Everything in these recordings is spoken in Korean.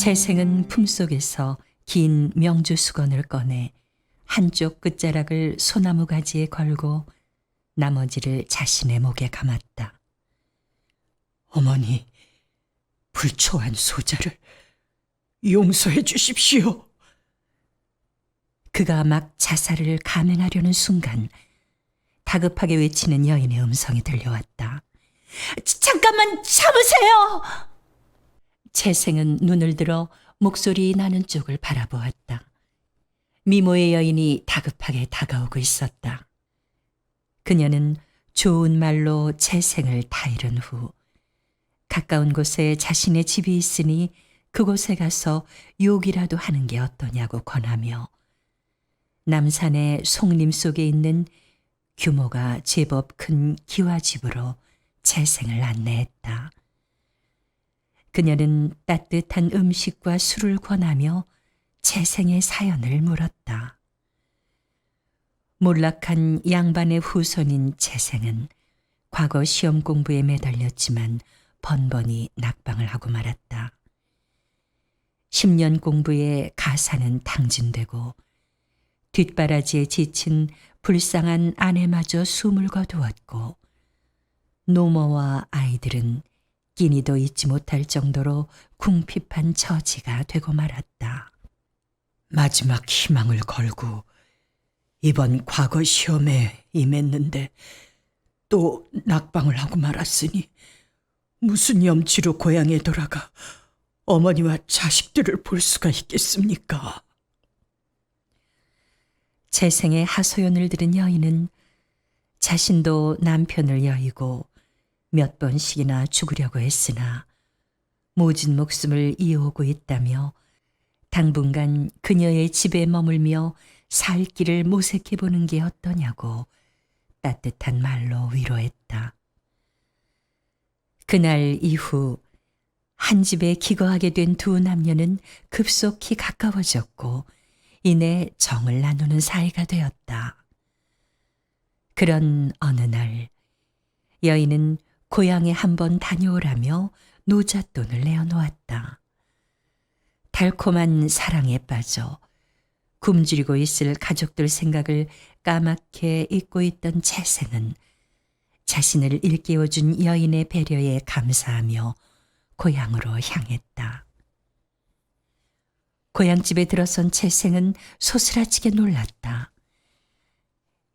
재생은 품속에서 긴 명주 수건을 꺼내 한쪽 끝자락을 소나무 가지에 걸고 나머지를 자신의 목에 감았다. 어머니, 불초한 소자를 용서해 주십시오. 그가 막 자살을 감행하려는 순간 다급하게 외치는 여인의 음성이 들려왔다. 잠깐만 참으세요! 재생은 눈을 들어 목소리 나는 쪽을 바라보았다. 미모의 여인이 다급하게 다가오고 있었다. 그녀는 좋은 말로 재생을 타이른 후 가까운 곳에 자신의 집이 있으니 그곳에 가서 욕이라도 하는 게 어떠냐고 권하며 남산의 송림 속에 있는 규모가 제법 큰 기와집으로 재생을 안내했다. 그녀는 따뜻한 음식과 술을 권하며 재생의 사연을 물었다. 몰락한 양반의 후손인 재생은 과거 시험 공부에 매달렸지만 번번이 낙방을 하고 말았다. 10년 공부에 가사는 탕진되고 뒷바라지에 지친 불쌍한 아내마저 숨을 거두었고 노모와 아이들은 끼니도 잊지 못할 정도로 궁핍한 처지가 되고 말았다. 마지막 희망을 걸고 이번 과거 시험에 임했는데 또 낙방을 하고 말았으니 무슨 염치로 고향에 돌아가 어머니와 자식들을 볼 수가 있겠습니까? 재생의 하소연을 들은 여인은 자신도 남편을 여의고 몇 번씩이나 죽으려고 했으나 모진 목숨을 이어오고 있다며 당분간 그녀의 집에 머물며 살 길을 모색해 보는 게 어떠냐고 따뜻한 말로 위로했다. 그날 이후 한 집에 기거하게 된 두 남녀는 급속히 가까워졌고 이내 정을 나누는 사이가 되었다. 그런 어느 날 여인은 고향에 한번 다녀오라며 노잣돈을 내어놓았다. 달콤한 사랑에 빠져 굶주리고 있을 가족들 생각을 까맣게 잊고 있던 재생은 자신을 일깨워준 여인의 배려에 감사하며 고향으로 향했다. 고향집에 들어선 재생은 소스라치게 놀랐다.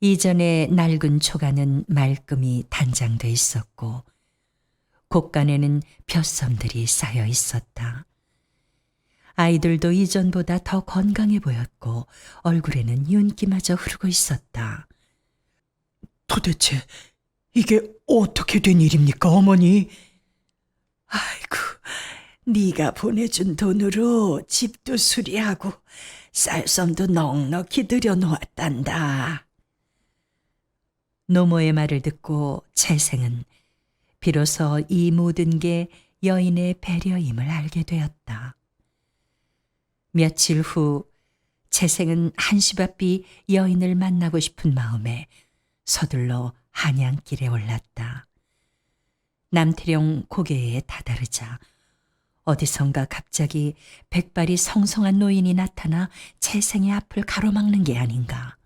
이전에 낡은 초가는 말끔히 단장돼 있었고 곳간에는 벼섬들이 쌓여 있었다. 아이들도 이전보다 더 건강해 보였고 얼굴에는 윤기마저 흐르고 있었다. 도대체 이게 어떻게 된 일입니까, 어머니? 아이고, 네가 보내준 돈으로 집도 수리하고 쌀섬도 넉넉히 들여놓았단다. 노모의 말을 듣고 재생은 비로소 이 모든 게 여인의 배려임을 알게 되었다. 며칠 후 재생은 한시 앞이 여인을 만나고 싶은 마음에 서둘러 한양길에 올랐다. 남태령 고개에 다다르자 어디선가 갑자기 백발이 성성한 노인이 나타나 재생의 앞을 가로막는 게 아닌가.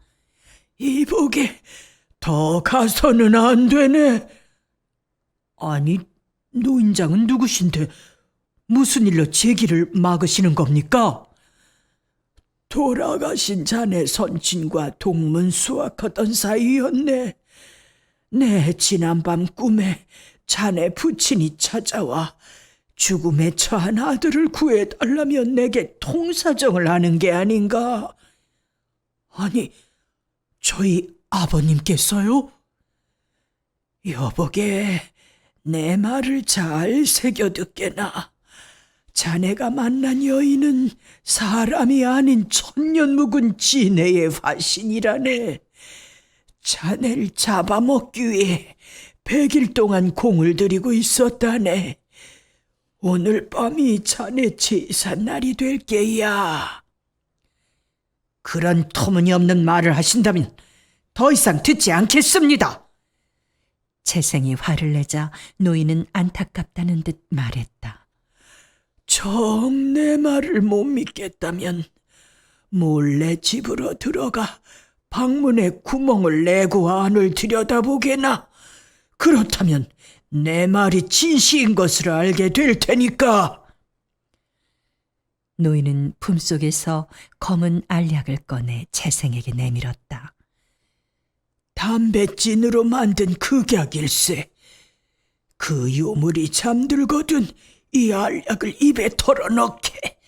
이보게, 더 가서는 안 되네. 아니, 노인장은 누구신데 무슨 일로 제 길을 막으시는 겁니까? 돌아가신 자네 선친과 동문 수확하던 사이였네. 내 지난밤 꿈에 자네 부친이 찾아와 죽음에 처한 아들을 구해달라며 내게 통사정을 하는 게 아닌가? 아니, 저희 아버님께서요? 여보게, 내 말을 잘 새겨듣게나. 자네가 만난 여인은 사람이 아닌 천년 묵은 진해의 화신이라네. 자네를 잡아먹기 위해 100일 동안 공을 들이고 있었다네. 오늘 밤이 자네 제삿날이 될 게야. 그런 터무니없는 말을 하신다면 더 이상 듣지 않겠습니다. 재생이 화를 내자 노인은 안타깝다는 듯 말했다. 정 내 말을 못 믿겠다면 몰래 집으로 들어가 방문에 구멍을 내고 안을 들여다보게나. 그렇다면 내 말이 진시인 것을 알게 될 테니까. 노인은 품속에서 검은 알약을 꺼내 채생에게 내밀었다. 담뱃진으로 만든 극약일세. 그 유물이 잠들거든 이 알약을 입에 털어넣게.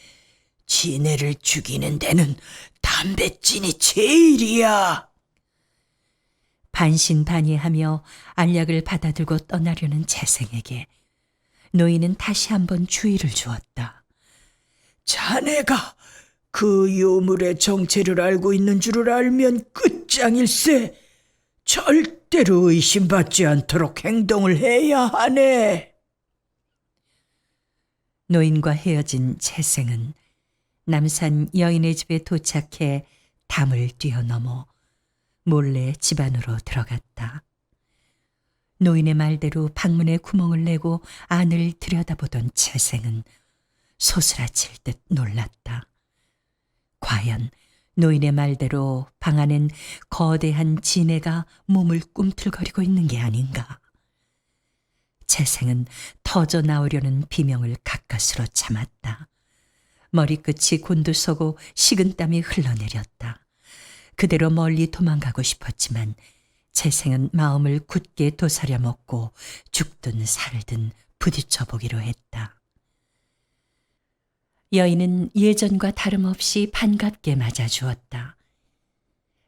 지네를 죽이는 데는 담뱃진이 제일이야. 반신반의하며 알약을 받아들고 떠나려는 채생에게 노인은 다시 한번 주의를 주었다. 자네가 그 유물의 정체를 알고 있는 줄을 알면 끝장일세. 절대로 의심받지 않도록 행동을 해야 하네. 노인과 헤어진 채생은 남산 여인의 집에 도착해 담을 뛰어넘어 몰래 집 안으로 들어갔다. 노인의 말대로 방문에 구멍을 내고 안을 들여다보던 채생은 소스라칠 듯 놀랐다. 과연 노인의 말대로 방 안엔 거대한 지네가 몸을 꿈틀거리고 있는 게 아닌가. 채생은 터져 나오려는 비명을 가까스로 참았다. 머리끝이 곤두서고 식은땀이 흘러내렸다. 그대로 멀리 도망가고 싶었지만 채생은 마음을 굳게 도사려 먹고 죽든 살든 부딪혀 보기로 했다. 여인은 예전과 다름없이 반갑게 맞아주었다.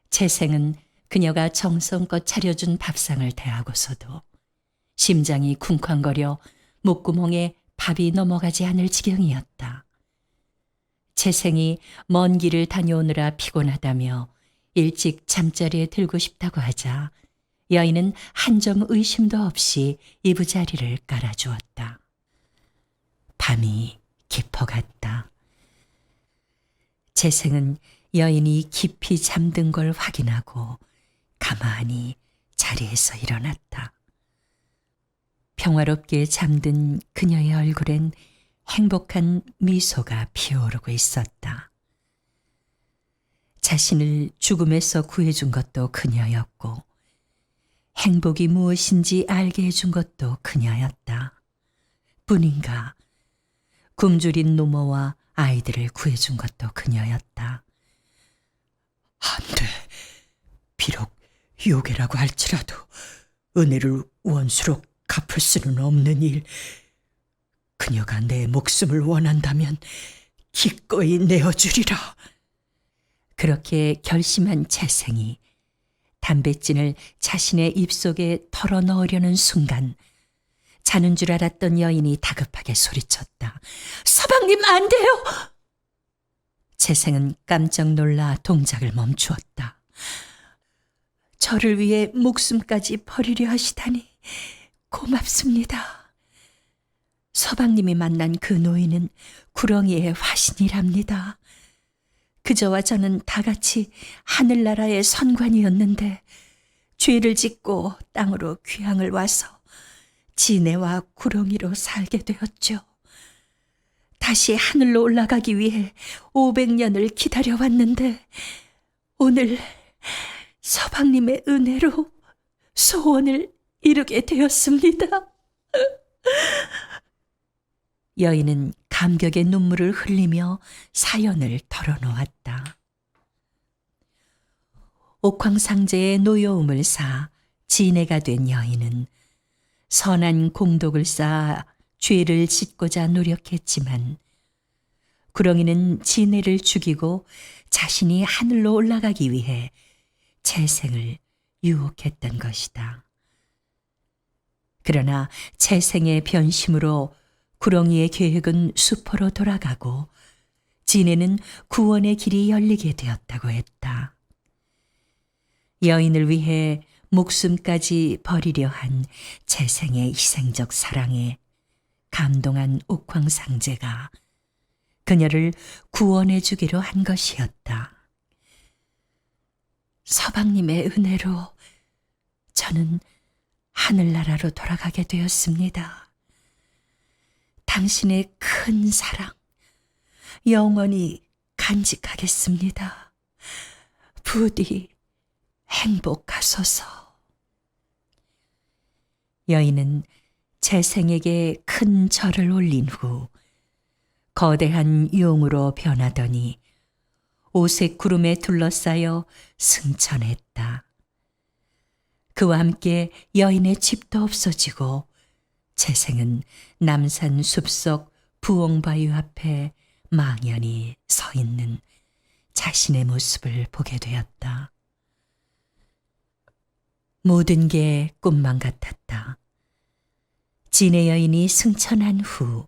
채생은 그녀가 정성껏 차려준 밥상을 대하고서도 심장이 쿵쾅거려 목구멍에 밥이 넘어가지 않을 지경이었다. 채생이 먼 길을 다녀오느라 피곤하다며 일찍 잠자리에 들고 싶다고 하자 여인은 한 점 의심도 없이 이부자리를 깔아주었다. 밤이 깊어갔다. 채생은 여인이 깊이 잠든 걸 확인하고 가만히 자리에서 일어났다. 평화롭게 잠든 그녀의 얼굴엔 행복한 미소가 피어오르고 있었다. 자신을 죽음에서 구해준 것도 그녀였고 행복이 무엇인지 알게 해준 것도 그녀였다. 뿐인가 굶주린 노모와 아이들을 구해준 것도 그녀였다. 안 돼. 비록 요괴라고 할지라도 은혜를 원수로 갚을 수는 없는 일. 그녀가 내 목숨을 원한다면 기꺼이 내어주리라. 그렇게 결심한 채생이 담뱃진을 자신의 입속에 털어넣으려는 순간 자는 줄 알았던 여인이 다급하게 소리쳤다. 서방님, 안 돼요! 채생은 깜짝 놀라 동작을 멈추었다. 저를 위해 목숨까지 버리려 하시다니 고맙습니다. 서방님이 만난 그 노인은 구렁이의 화신이랍니다. 그저와 저는 다 같이 하늘나라의 선관이었는데 죄를 짓고 땅으로 귀향을 와서 지네와 구렁이로 살게 되었죠. 다시 하늘로 올라가기 위해 500년을 기다려왔는데 오늘 서방님의 은혜로 소원을 이루게 되었습니다. 여인은 감격의 눈물을 흘리며 사연을 털어놓았다. 옥황상제의 노여움을 사 진해가 된 여인은 선한 공덕을 쌓아 죄를 짓고자 노력했지만 구렁이는 진해를 죽이고 자신이 하늘로 올라가기 위해 채생을 유혹했던 것이다. 그러나 채생의 변심으로 구렁이의 계획은 수포로 돌아가고 진해는 구원의 길이 열리게 되었다고 했다. 여인을 위해 목숨까지 버리려 한 채생의 희생적 사랑에 감동한 옥황상제가 그녀를 구원해 주기로 한 것이었다. 서방님의 은혜로 저는 하늘나라로 돌아가게 되었습니다. 당신의 큰 사랑, 영원히 간직하겠습니다. 부디 행복하소서. 여인은 재생에게 큰 절을 올린 후 거대한 용으로 변하더니 오색 구름에 둘러싸여 승천했다. 그와 함께 여인의 집도 없어지고 재생은 남산 숲속 부엉바위 앞에 망연히 서 있는 자신의 모습을 보게 되었다. 모든 게 꿈만 같았다. 진의 여인이 승천한 후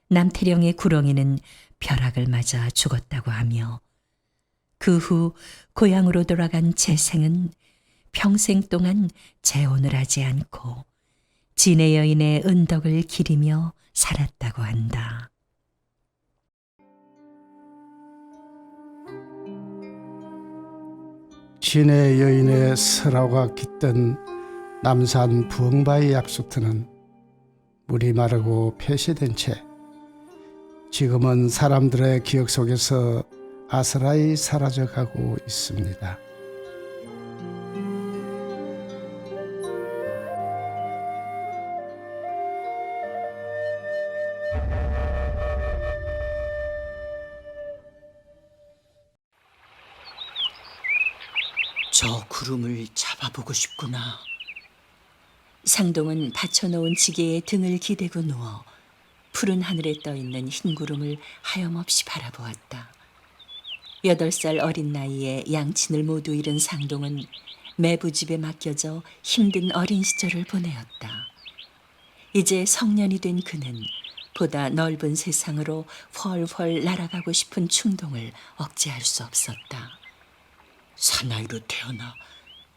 남태령의 구렁이는 벼락을 맞아 죽었다고 하며 그 후 고향으로 돌아간 재생은 평생 동안 재혼을 하지 않고 진의 여인의 은덕을 기리며 살았다고 한다. 진의 여인의 설화가 깃든 남산 부엉바위 약수터는 물이 마르고 폐쇄된 채 지금은 사람들의 기억 속에서 아스라이 사라져가고 있습니다. 저 구름을 잡아보고 싶구나. 상동은 받쳐놓은 지게에 등을 기대고 누워 푸른 하늘에 떠있는 흰 구름을 하염없이 바라보았다. 8살 어린 나이에 양친을 모두 잃은 상동은 매부집에 맡겨져 힘든 어린 시절을 보내었다. 이제 성년이 된 그는 보다 넓은 세상으로 훨훨 날아가고 싶은 충동을 억제할 수 없었다. 사나이로 태어나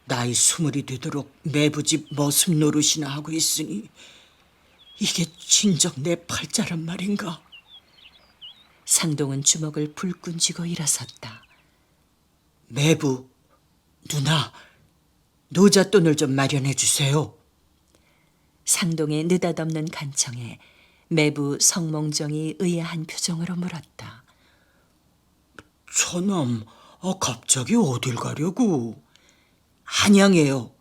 나이 20이 되도록 매부집 머슴 노릇이나 하고 있으니 이게 진정 내 팔자란 말인가? 상동은 주먹을 불끈 쥐고 일어섰다. 매부, 누나, 노잣돈을 좀 마련해 주세요. 상동의 느닷없는 간청에 매부 성몽정이 의아한 표정으로 물었다. 저놈, 갑자기 어딜 가려고? 한양에요.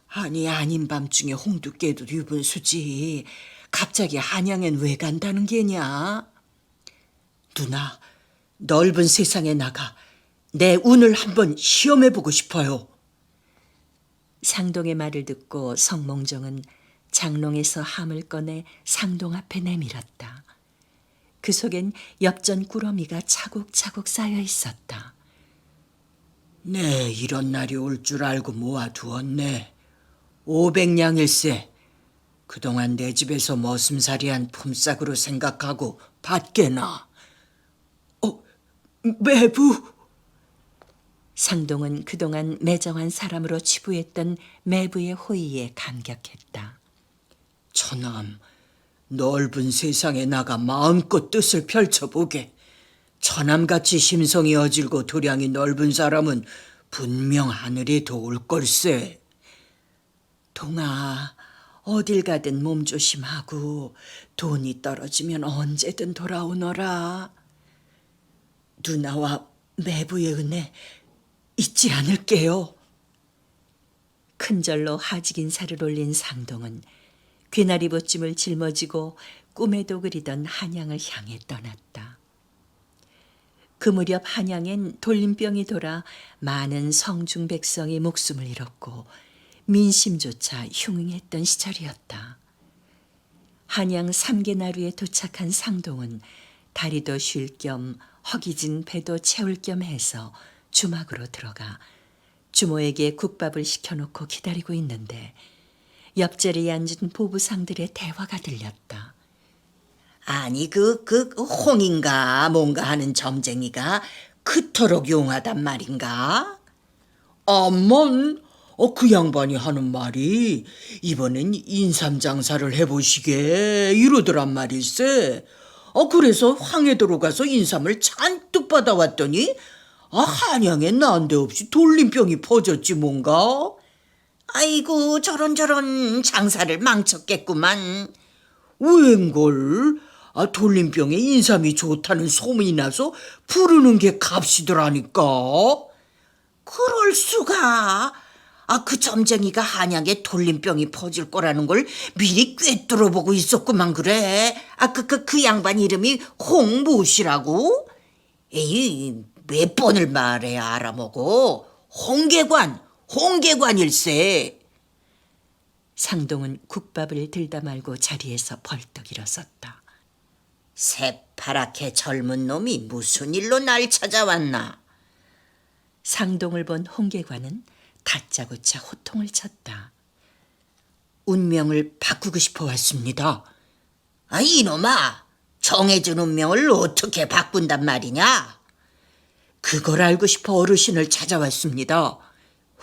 아니, 아닌 밤중에 홍두깨도 유분수지. 갑자기 한양엔 왜 간다는 게냐? 누나, 넓은 세상에 나가 내 운을 한번 시험해보고 싶어요. 상동의 말을 듣고 성몽정은 장롱에서 함을 꺼내 상동 앞에 내밀었다. 그 속엔 엽전 꾸러미가 차곡차곡 쌓여 있었다. 네, 이런 날이 올 줄 알고 모아두었네. 500냥일세. 그동안 내 집에서 머슴살이한 품삯으로 생각하고 받게나. 매부. 상동은 그동안 매정한 사람으로 치부했던 매부의 호의에 감격했다. 처남, 넓은 세상에 나가 마음껏 뜻을 펼쳐보게. 처남같이 심성이 어질고 도량이 넓은 사람은 분명 하늘이 도울 걸세. 동아, 어딜 가든 몸조심하고 돈이 떨어지면 언제든 돌아오너라. 누나와 매부의 은혜 잊지 않을게요. 큰절로 하직 인사를 올린 상동은 귀나리 보찜을 짊어지고 꿈에도 그리던 한양을 향해 떠났다. 그 무렵 한양엔 돌림병이 돌아 많은 성중 백성이 목숨을 잃었고 민심조차 흉흉했던 시절이었다. 한양 삼계나루에 도착한 상동은 다리도 쉴 겸 허기진 배도 채울 겸 해서 주막으로 들어가 주모에게 국밥을 시켜놓고 기다리고 있는데 옆자리에 앉은 보부상들의 대화가 들렸다. 아니 그 홍인가 뭔가 하는 점쟁이가 그토록 용하단 말인가? 암만 그 양반이 하는 말이 이번엔 인삼장사를 해보시게 이러더란 말일세. 그래서 황해도로 가서 인삼을 잔뜩 받아왔더니 한양에 난데없이 돌림병이 퍼졌지 뭔가. 아이고 저런 장사를 망쳤겠구만. 웬걸? 돌림병에 인삼이 좋다는 소문이 나서 부르는 게 값이더라니까. 그럴 수가. 그 점쟁이가 한양에 돌림병이 퍼질 거라는 걸 미리 꿰뚫어보고 있었구만 그래. 그 양반 이름이 홍무시라고? 에이, 몇 번을 말해야 알아먹어. 홍계관일세. 상동은 국밥을 들다 말고 자리에서 벌떡 일어섰다. 새파랗게 젊은 놈이 무슨 일로 날 찾아왔나? 상동을 본 홍계관은 다짜고짜 호통을 쳤다. 운명을 바꾸고 싶어 왔습니다. 이놈아, 정해진 운명을 어떻게 바꾼단 말이냐? 그걸 알고 싶어 어르신을 찾아왔습니다.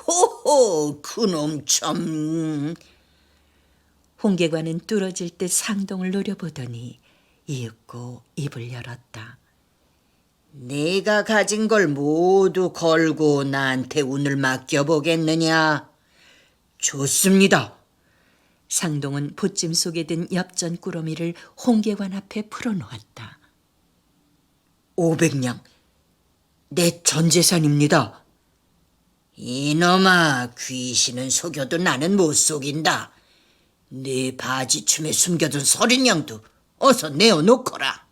호호, 그놈 참. 홍계관은 뚫어질 듯 상동을 노려보더니 이윽고 입을 열었다. 내가 가진 걸 모두 걸고 나한테 운을 맡겨보겠느냐? 좋습니다. 상동은 보찜 속에 든 엽전 꾸러미를 홍계관 앞에 풀어놓았다. 500냥, 내 전재산입니다. 이놈아, 귀신은 속여도 나는 못 속인다. 네 바지춤에 숨겨둔 30냥도 어서 내어놓거라.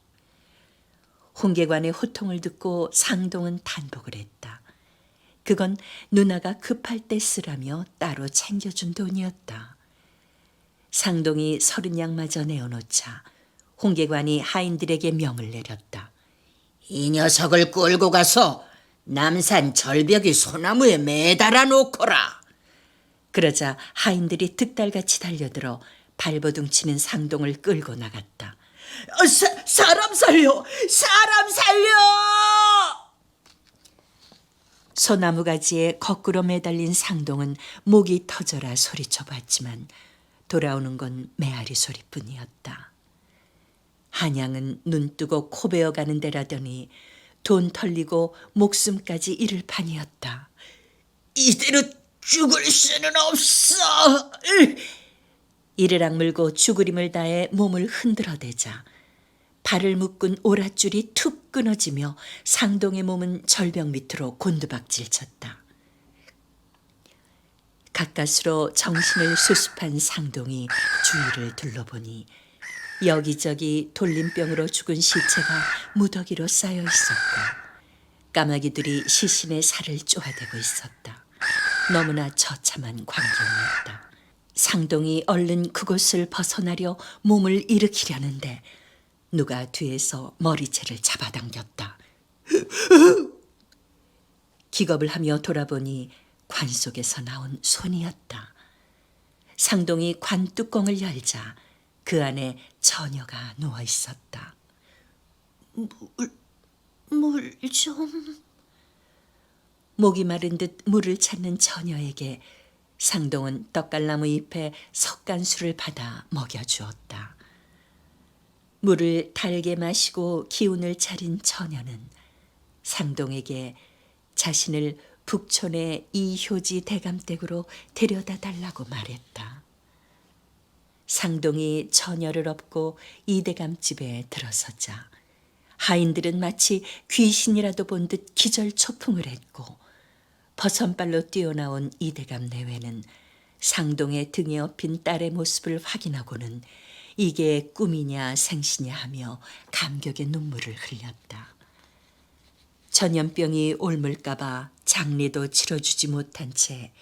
홍계관의 호통을 듣고 상동은 단복을 했다. 그건 누나가 급할 때 쓰라며 따로 챙겨준 돈이었다. 상동이 30냥마저 내어놓자 홍계관이 하인들에게 명을 내렸다. 이 녀석을 끌고 가서 남산 절벽이 소나무에 매달아 놓거라. 그러자 하인들이 득달같이 달려들어 발버둥 치는 상동을 끌고 나갔다. 사람 살려! 사람 살려! 소나무 가지에 거꾸로 매달린 상동은 목이 터져라 소리쳐봤지만 돌아오는 건 메아리 소리뿐이었다. 한양은 눈 뜨고 코 베어가는 데라더니 돈 털리고 목숨까지 잃을 판이었다. 이대로 죽을 수는 없어. 이를 악물고 죽으림을 다해 몸을 흔들어대자 발을 묶은 오랏줄이 툭 끊어지며 상동의 몸은 절벽 밑으로 곤두박질 쳤다. 가까스로 정신을 수습한 상동이 주위를 둘러보니 여기저기 돌림병으로 죽은 시체가 무더기로 쌓여 있었고 까마귀들이 시신의 살을 쪼아대고 있었다. 너무나 처참한 광경이었다. 상동이 얼른 그곳을 벗어나려 몸을 일으키려는데 누가 뒤에서 머리채를 잡아당겼다. 기겁을 하며 돌아보니 관 속에서 나온 손이었다. 상동이 관 뚜껑을 열자 그 안에 처녀가 누워 있었다. 물 좀. 목이 마른 듯 물을 찾는 처녀에게 상동은 떡갈나무 잎에 석간수를 받아 먹여주었다. 물을 달게 마시고 기운을 차린 처녀는 상동에게 자신을 북촌의 이효지 대감댁으로 데려다 달라고 말했다. 상동이 처녀를 업고 이대감집에 들어서자 하인들은 마치 귀신이라도 본 듯 기절초풍을 했고 버선발로 뛰어나온 이대감 내외는 상동의 등에 업힌 딸의 모습을 확인하고는 이게 꿈이냐 생시냐 하며 감격의 눈물을 흘렸다. 전염병이 옮을까봐 장례도 치러주지 못한 채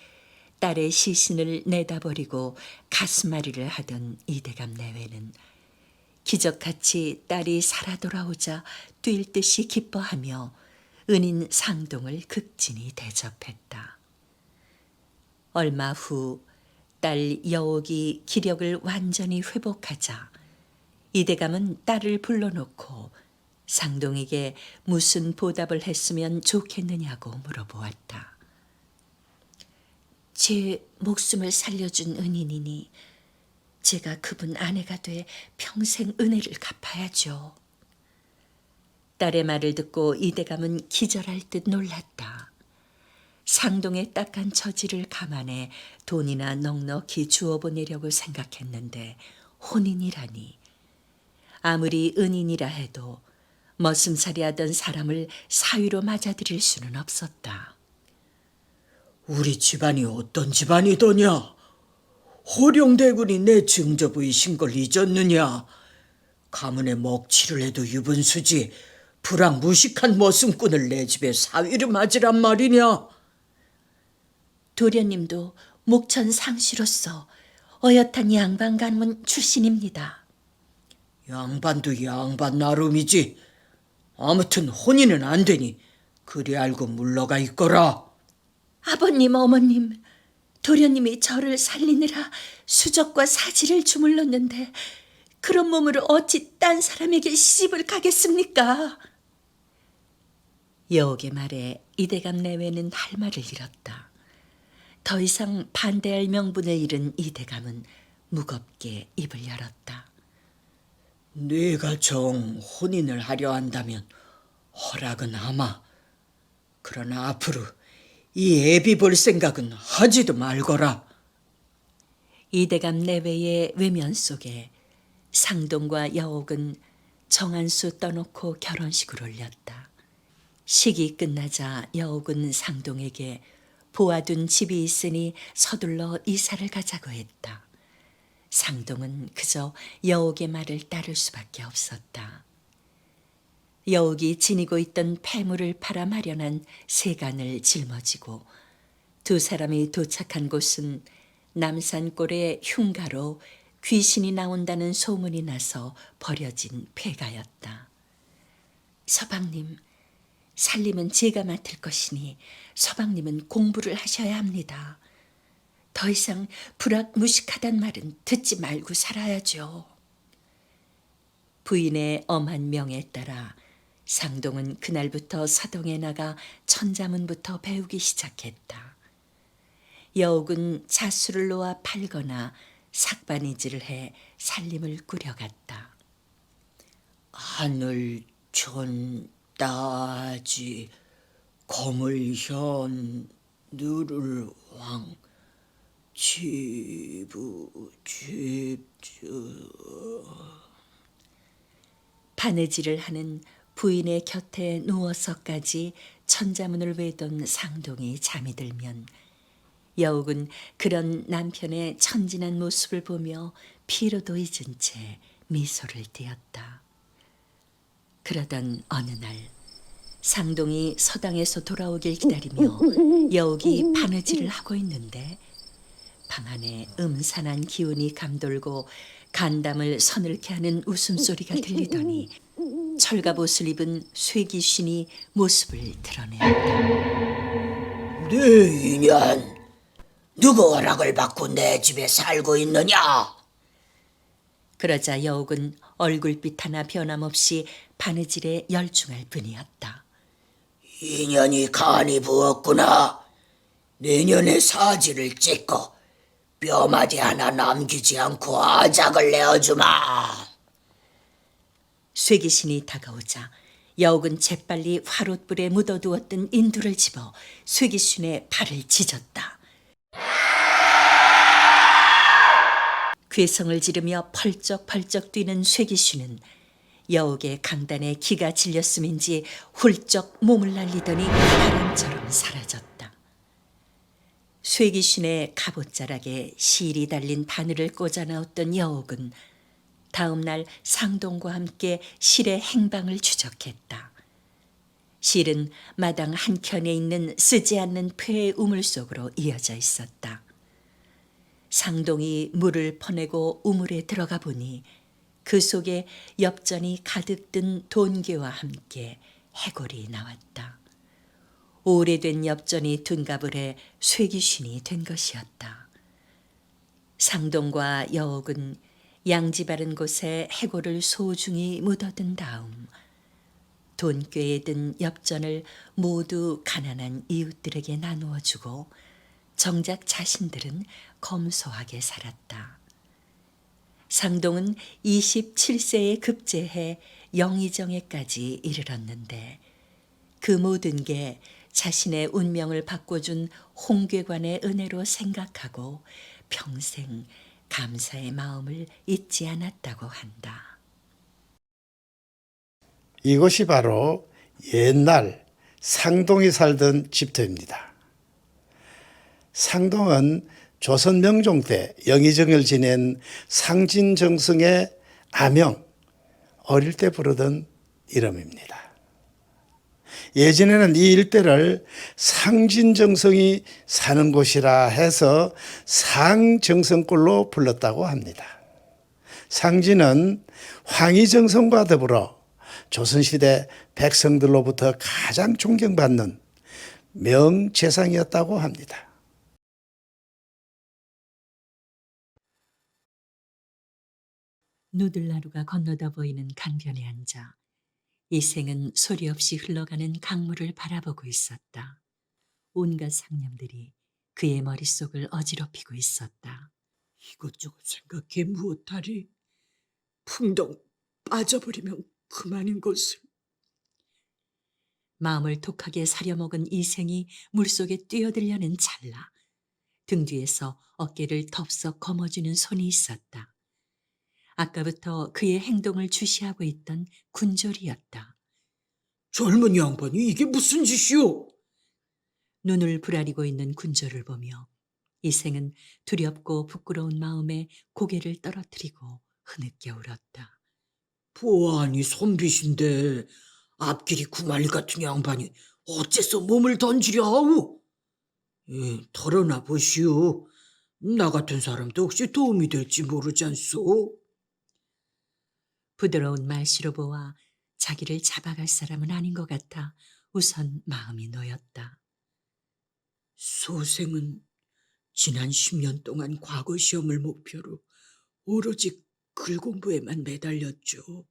딸의 시신을 내다버리고 가슴앓이를 하던 이대감 내외는 기적같이 딸이 살아 돌아오자 뛸 듯이 기뻐하며 은인 상동을 극진히 대접했다. 얼마 후 딸 여옥이 기력을 완전히 회복하자 이대감은 딸을 불러놓고 상동에게 무슨 보답을 했으면 좋겠느냐고 물어보았다. 제 목숨을 살려준 은인이니 제가 그분 아내가 돼 평생 은혜를 갚아야죠. 딸의 말을 듣고 이대감은 기절할 듯 놀랐다. 상동의 딱한 처지를 감안해 돈이나 넉넉히 주어 보내려고 생각했는데 혼인이라니 아무리 은인이라 해도 머슴살이하던 사람을 사위로 맞아들일 수는 없었다. 우리 집안이 어떤 집안이더냐? 호령대군이 내 증조부이신 걸 잊었느냐? 가문에 먹칠을 해도 유분수지 불황무식한 머슴꾼을 내 집에 사위를 맞으란 말이냐? 도련님도 목천 상시로서 어엿한 양반 가문 출신입니다. 양반도 양반 나름이지. 아무튼 혼인은 안 되니 그리 알고 물러가 있거라. 아버님, 어머님, 도련님이 저를 살리느라 수적과 사지를 주물렀는데 그런 몸으로 어찌 딴 사람에게 시집을 가겠습니까? 여옥의 말에 이대감 내외는 할 말을 잃었다. 더 이상 반대할 명분을 잃은 이대감은 무겁게 입을 열었다. 네가 정 혼인을 하려 한다면 허락은 하마. 그러나 앞으로 이 애비 볼 생각은 하지도 말거라. 이대감 내외의 외면 속에 상동과 여옥은 정한수 떠놓고 결혼식을 올렸다. 식이 끝나자 여옥은 상동에게 보아둔 집이 있으니 서둘러 이사를 가자고 했다. 상동은 그저 여옥의 말을 따를 수밖에 없었다. 여옥이 지니고 있던 폐물을 팔아 마련한 세간을 짊어지고 두 사람이 도착한 곳은 남산골의 흉가로 귀신이 나온다는 소문이 나서 버려진 폐가였다. 서방님, 살림은 제가 맡을 것이니 서방님은 공부를 하셔야 합니다. 더 이상 불악무식하단 말은 듣지 말고 살아야죠. 부인의 엄한 명에 따라 상동은 그날부터 서동에 나가 천자문부터 배우기 시작했다. 여옥은 자수를 놓아 팔거나 삭바니질을 해 살림을 꾸려갔다. 하늘 천 따지 거물현 누를 왕 지부 집주. 바느질을 하는 부인의 곁에 누워서까지 천자문을 외던 상동이 잠이 들면 여옥은 그런 남편의 천진한 모습을 보며 피로도 잊은 채 미소를 띠었다. 그러던 어느 날 상동이 서당에서 돌아오길 기다리며 여옥이 바느질을 하고 있는데 방 안에 음산한 기운이 감돌고 간담을 서늘케 하는 웃음소리가 들리더니 철갑옷을 입은 쇠귀신이 모습을 드러내었다. 네 인연, 누구 허락을 받고 내 집에 살고 있느냐? 그러자 여옥은 얼굴빛 하나 변함없이 바느질에 열중할 뿐이었다. 인연이 간이 부었구나. 내년에 사지를 찍고 뼈마디 하나 남기지 않고 아작을 내어주마. 쇠귀신이 다가오자 여옥은 재빨리 화롯불에 묻어두었던 인두를 집어 쇠귀신의 발을 찢었다. 괴성을 지르며 펄쩍펄쩍 뛰는 쇠귀신은 여옥의 강단에 기가 질렸음인지 훌쩍 몸을 날리더니 바람처럼 사라졌다. 쇠귀신의 갑옷자락에 실이 달린 바늘을 꽂아 넣었던 여옥은 다음 날 상동과 함께 실의 행방을 추적했다. 실은 마당 한켠에 있는 쓰지 않는 폐의 우물 속으로 이어져 있었다. 상동이 물을 퍼내고 우물에 들어가 보니 그 속에 엽전이 가득 든 돈괴와 함께 해골이 나왔다. 오래된 엽전이 둔갑을 해 쇠귀신이 된 것이었다. 상동과 여옥은 양지 바른 곳에 해골을 소중히 묻어둔 다음 돈꾀에 든 엽전을 모두 가난한 이웃들에게 나누어 주고 정작 자신들은 검소하게 살았다. 상동은 27세에 급제해 영의정에까지 이르렀는데 그 모든 게 자신의 운명을 바꿔준 홍괴관의 은혜로 생각하고 평생 감사의 마음을 잊지 않았다고 한다. 이곳이 바로 옛날 상동이 살던 집터입니다. 상동은 조선 명종 때 영의정을 지낸 상진정승의 아명, 어릴 때 부르던 이름입니다. 예전에는 이 일대를 상진정성이 사는 곳이라 해서 상정성골로 불렀다고 합니다. 상진은 황희정성과 더불어 조선시대 백성들로부터 가장 존경받는 명재상이었다고 합니다. 누들나루가 건너다 보이는 강변에 앉아 이생은 소리 없이 흘러가는 강물을 바라보고 있었다. 온갖 상념들이 그의 머릿속을 어지럽히고 있었다. 이것저것 생각해 무엇하리? 풍덩 빠져버리면 그만인 것을. 마음을 독하게 사려먹은 이생이 물속에 뛰어들려는 찰나 등 뒤에서 어깨를 덥석 거머쥐는 손이 있었다. 아까부터 그의 행동을 주시하고 있던 군졸이었다. 젊은 양반이 이게 무슨 짓이오? 눈을 부라리고 있는 군졸을 보며 이생은 두렵고 부끄러운 마음에 고개를 떨어뜨리고 흐느껴 울었다. 보아하니 손빛인데 앞길이 구말리 같은 양반이 어째서 몸을 던지려 하오? 털어나 보시오. 나 같은 사람도 혹시 도움이 될지 모르지 않소? 부드러운 말씨로 보아 자기를 잡아갈 사람은 아닌 것 같아 우선 마음이 놓였다. 소생은 지난 10년 동안 과거 시험을 목표로 오로지 글 공부에만 매달렸죠.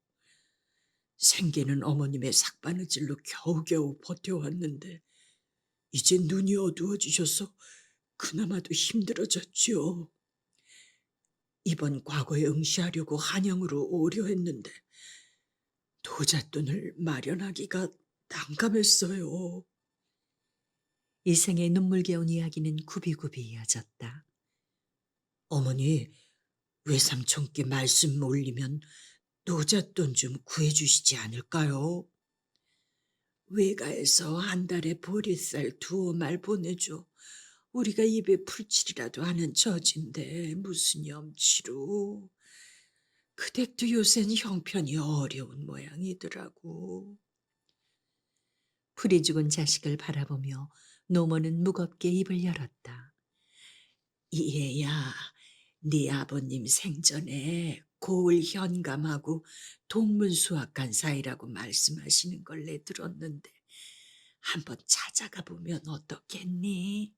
생계는 어머님의 삭바느질로 겨우겨우 버텨왔는데 이제 눈이 어두워지셔서 그나마도 힘들어졌죠. 이번 과거에 응시하려고 한양으로 오려 했는데 도잣돈을 마련하기가 난감했어요. 이생의 눈물겨운 이야기는 굽이굽이 이어졌다. 어머니, 외삼촌께 말씀 올리면 노잣돈 좀 구해주시지 않을까요? 외가에서 한 달에 보리쌀 2~5말 보내줘. 우리가 입에 풀칠이라도 하는 처진데 무슨 염치로. 그 댁도 요샌 형편이 어려운 모양이더라고. 풀이 죽은 자식을 바라보며 노모는 무겁게 입을 열었다. 이애야, 네 아버님 생전에 고을 현감하고 동문수학관 사이라고 말씀하시는 걸 내 들었는데 한번 찾아가 보면 어떻겠니?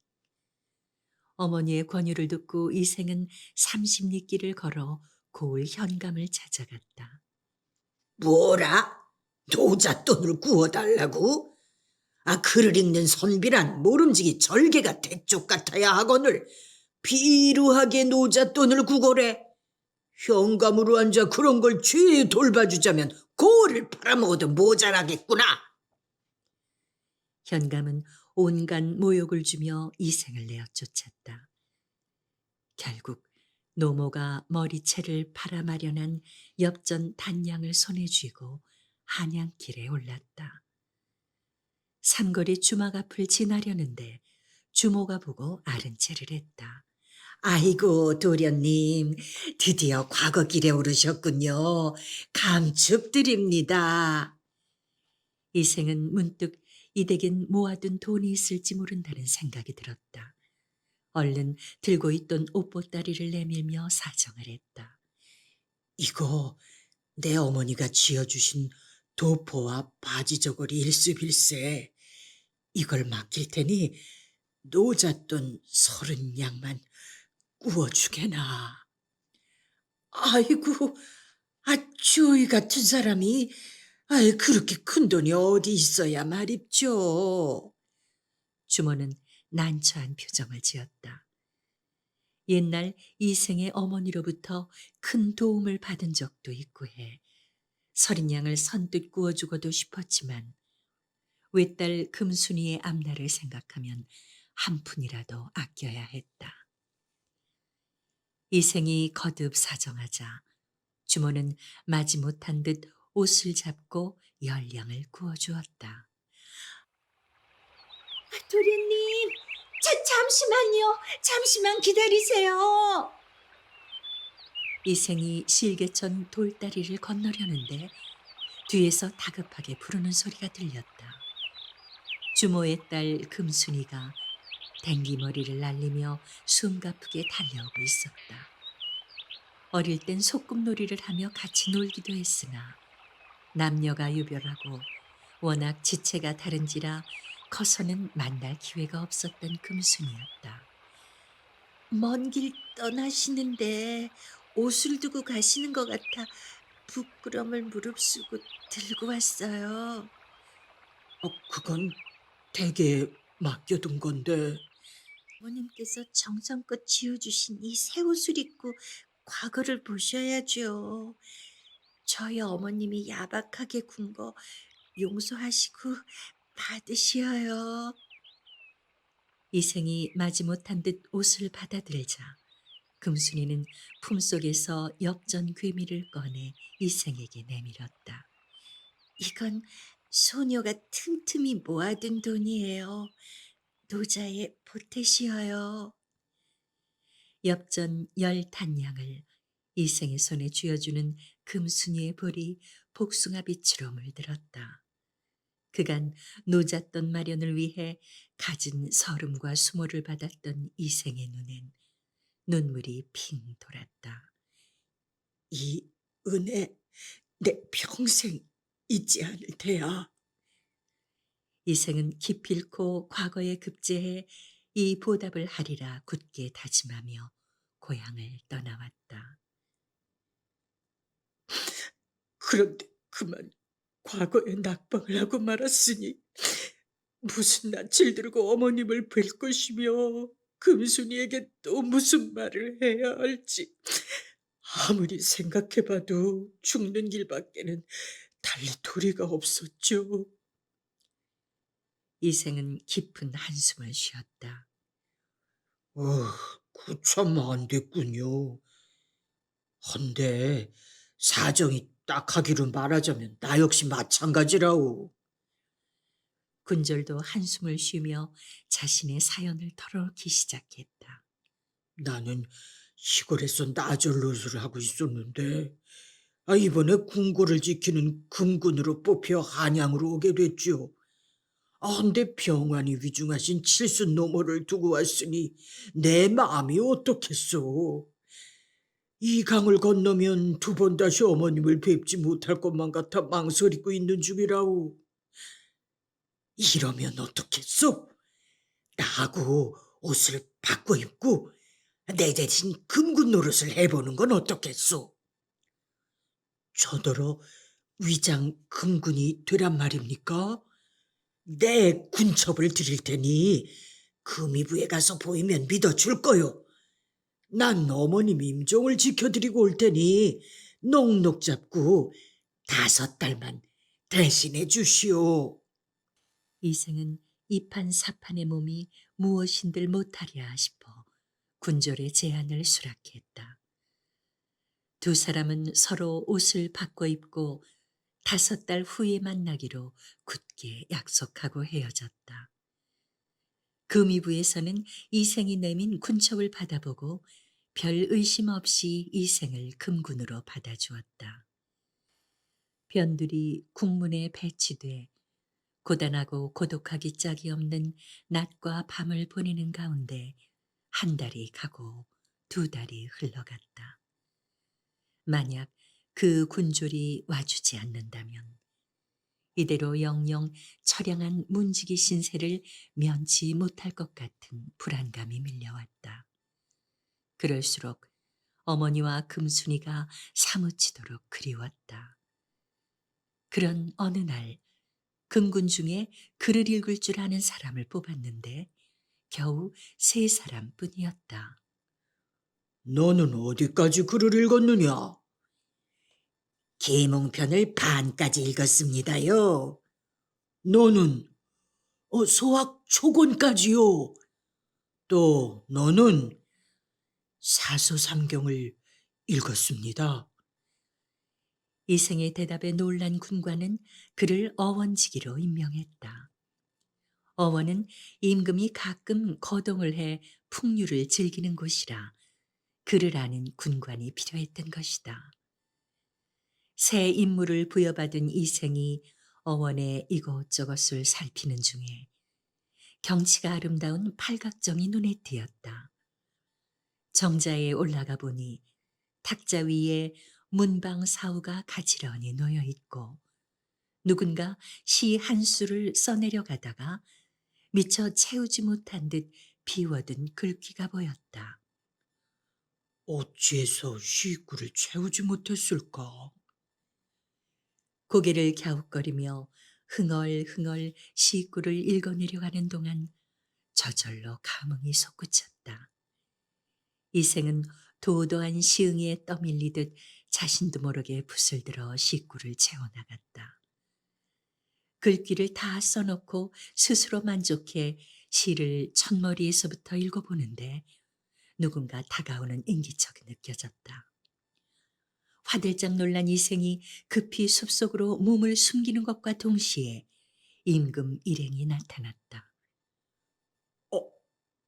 어머니의 권유를 듣고 이생은 30리길을 걸어 고을 현감을 찾아갔다. 뭐라? 노잣돈을 구워달라고? 글을 읽는 선비란 모름지기 절개가 대쪽 같아야 하거늘 비루하게 노잣돈을 구걸해. 현감으로 앉아 그런 걸 죄에 돌봐주자면 고을을 팔아먹어도 모자라겠구나. 현감은 온갖 모욕을 주며 이생을 내어 쫓았다. 결국 노모가 머리채를 팔아 마련한 엽전 단양을 손에 쥐고 한양길에 올랐다. 삼거리 주막 앞을 지나려는데 주모가 보고 아른 체를 했다. 아이고 도련님, 드디어 과거길에 오르셨군요. 감축드립니다. 이생은 문득 이 댁엔 모아둔 돈이 있을지 모른다는 생각이 들었다. 얼른 들고 있던 옷보따리를 내밀며 사정을 했다. 이거 내 어머니가 쥐어주신 도포와 바지 저고리 일습일세. 이걸 맡길 테니 노잣돈 30냥만 구워주게나. 아이고, 주의 같은 사람이 그렇게 큰 돈이 어디 있어야 말입죠. 주모는 난처한 표정을 지었다. 옛날 이생의 어머니로부터 큰 도움을 받은 적도 있고 해 서린 양을 선뜻 구워주고도 싶었지만 외딸 금순이의 앞날을 생각하면 한 푼이라도 아껴야 했다. 이생이 거듭 사정하자 주모는 마지못한 듯 옷을 잡고 열량을 구워주었다. 도련님, 잠시만요. 잠시만 기다리세요. 이생이 실개천 돌다리를 건너려는데 뒤에서 다급하게 부르는 소리가 들렸다. 주모의 딸 금순이가 댕기머리를 날리며 숨가쁘게 달려오고 있었다. 어릴 땐 소꿉놀이를 하며 같이 놀기도 했으나 남녀가 유별하고 워낙 지체가 다른지라 커서는 만날 기회가 없었던 금순이었다. 먼 길 떠나시는데 옷을 두고 가시는 것 같아 부끄럼을 무릅쓰고 들고 왔어요. 그건 댁에 맡겨둔 건데. 어머님께서 정성껏 지어주신 이 새 옷을 입고 과거를 보셔야죠. 저희 어머님이 야박하게 군 거 용서하시고 받으시어요. 이생이 마지못한 듯 옷을 받아들자 금순이는 품속에서 엽전 괴미를 꺼내 이생에게 내밀었다. 이건 소녀가 틈틈이 모아둔 돈이에요. 노자에 보태시어요. 엽전 10단량을 이생의 손에 쥐어주는 금순이의 볼이 복숭아빛으로 물들었다. 그간 노잣돈 마련을 위해 갖은 서름과 수모를 받았던 이생의 눈엔 눈물이 핑 돌았다. 이 은혜 내 평생 잊지 않을 테야. 이생은 기필코 과거에 급제해 이 보답을 하리라 굳게 다짐하며 고향을 떠나왔다. 그런데 그만 과거에 낙방을 하고 말았으니 무슨 낯을 들고 어머님을 뵐 것이며 금순이에게 또 무슨 말을 해야 할지 아무리 생각해봐도 죽는 길밖에는 달리 도리가 없었죠. 이생은 깊은 한숨을 쉬었다. 그참 안 됐군요. 헌데 사정이 딱하기로 말하자면 나 역시 마찬가지라오. 군졸도 한숨을 쉬며 자신의 사연을 털어놓기 시작했다. 나는 시골에서 나절 노릇을 하고 있었는데 이번에 궁궐을 지키는 금군으로 뽑혀 한양으로 오게 됐죠. 근데 병환이 위중하신 칠순 노모를 두고 왔으니 내 마음이 어떻겠소. 이 강을 건너면 두 번 다시 어머님을 뵙지 못할 것만 같아 망설이고 있는 중이라오. 이러면 어떻겠소? 나하고 옷을 바꿔 입고 내 대신 금군 노릇을 해보는 건 어떻겠소? 저더러 위장 금군이 되란 말입니까? 내 군첩을 드릴 테니 금이부에 가서 보이면 믿어줄 거요. 난 어머님 임종을 지켜드리고 올 테니 넉넉 잡고 5달만 대신해 주시오. 이생은 이판사판의 몸이 무엇인들 못하랴 싶어 군졸의 제안을 수락했다. 두 사람은 서로 옷을 바꿔 입고 5달 후에 만나기로 굳게 약속하고 헤어졌다. 금이부에서는 이생이 내민 군첩을 받아보고 별 의심 없이 이생을 금군으로 받아주었다. 변들이 국문에 배치돼 고단하고 고독하기 짝이 없는 낮과 밤을 보내는 가운데 1달이 가고 2달이 흘러갔다. 만약 그 군졸이 와주지 않는다면 이대로 영영 처량한 문지기 신세를 면치 못할 것 같은 불안감이 밀려왔다. 그럴수록 어머니와 금순이가 사무치도록 그리웠다. 그런 어느 날 금군 중에 글을 읽을 줄 아는 사람을 뽑았는데 겨우 3사람뿐이었다. 너는 어디까지 글을 읽었느냐? 계몽편을 반까지 읽었습니다요. 너는 소학 초곤까지요. 또 너는 사서삼경을 읽었습니다. 이생의 대답에 놀란 군관은 그를 어원지기로 임명했다. 어원은 임금이 가끔 거동을 해 풍류를 즐기는 곳이라 그를 아는 군관이 필요했던 것이다. 새 임무를 부여받은 이생이 어원의 이곳저곳을 살피는 중에 경치가 아름다운 팔각정이 눈에 띄었다. 정자에 올라가 보니 탁자 위에 문방 사우가 가지런히 놓여 있고 누군가 시 한 수를 써내려 가다가 미처 채우지 못한 듯 비워둔 글귀가 보였다. 어찌해서 시구를 채우지 못했을까? 고개를 갸웃거리며 흥얼흥얼 시구를 읽어내려가는 동안 저절로 감흥이 솟구쳤다. 이생은 도도한 시흥에 떠밀리듯 자신도 모르게 붓을 들어 시구를 채워나갔다. 글귀를 다 써놓고 스스로 만족해 시를 첫머리에서부터 읽어보는데 누군가 다가오는 인기척이 느껴졌다. 화들짝 놀란 이생이 급히 숲속으로 몸을 숨기는 것과 동시에 임금 일행이 나타났다.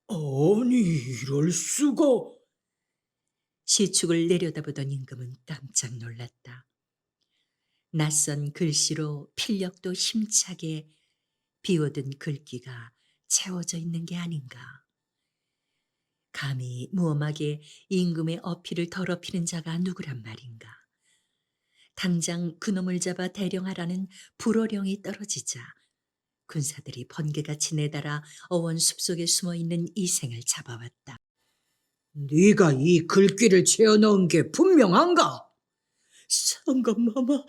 아니, 이럴 수가. 시축을 내려다보던 임금은 깜짝 놀랐다. 낯선 글씨로 필력도 힘차게 비워둔 글귀가 채워져 있는 게 아닌가. 감히 무엄하게 임금의 어필을 더럽히는 자가 누구란 말인가. 당장 그놈을 잡아 대령하라는 불호령이 떨어지자 군사들이 번개같이 내달아 어원 숲속에 숨어있는 이생을 잡아왔다. 네가 이 글귀를 채워 넣은 게 분명한가? 상감마마,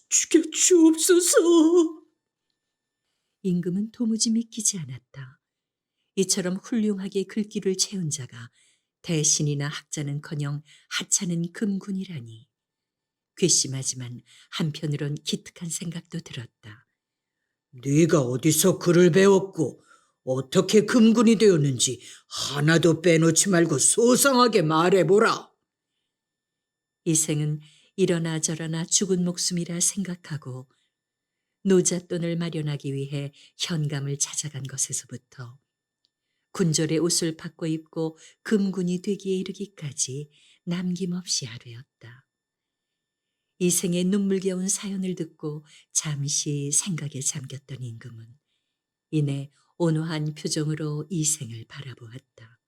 죽여 주옵소서. 임금은 도무지 믿기지 않았다. 이처럼 훌륭하게 글귀를 채운 자가 대신이나 학자는커녕 하찮은 금군이라니. 괘씸하지만 한편으론 기특한 생각도 들었다. 네가 어디서 글을 배웠고 어떻게 금군이 되었는지 하나도 빼놓지 말고 소상하게 말해보라. 이생은 이러나 저러나 죽은 목숨이라 생각하고 노잣돈을 마련하기 위해 현감을 찾아간 것에서부터 군졸의 옷을 바꿔 입고 금군이 되기에 이르기까지 남김없이 하루였다. 이생의 눈물겨운 사연을 듣고 잠시 생각에 잠겼던 임금은 이내 온화한 표정으로 이생을 바라보았다.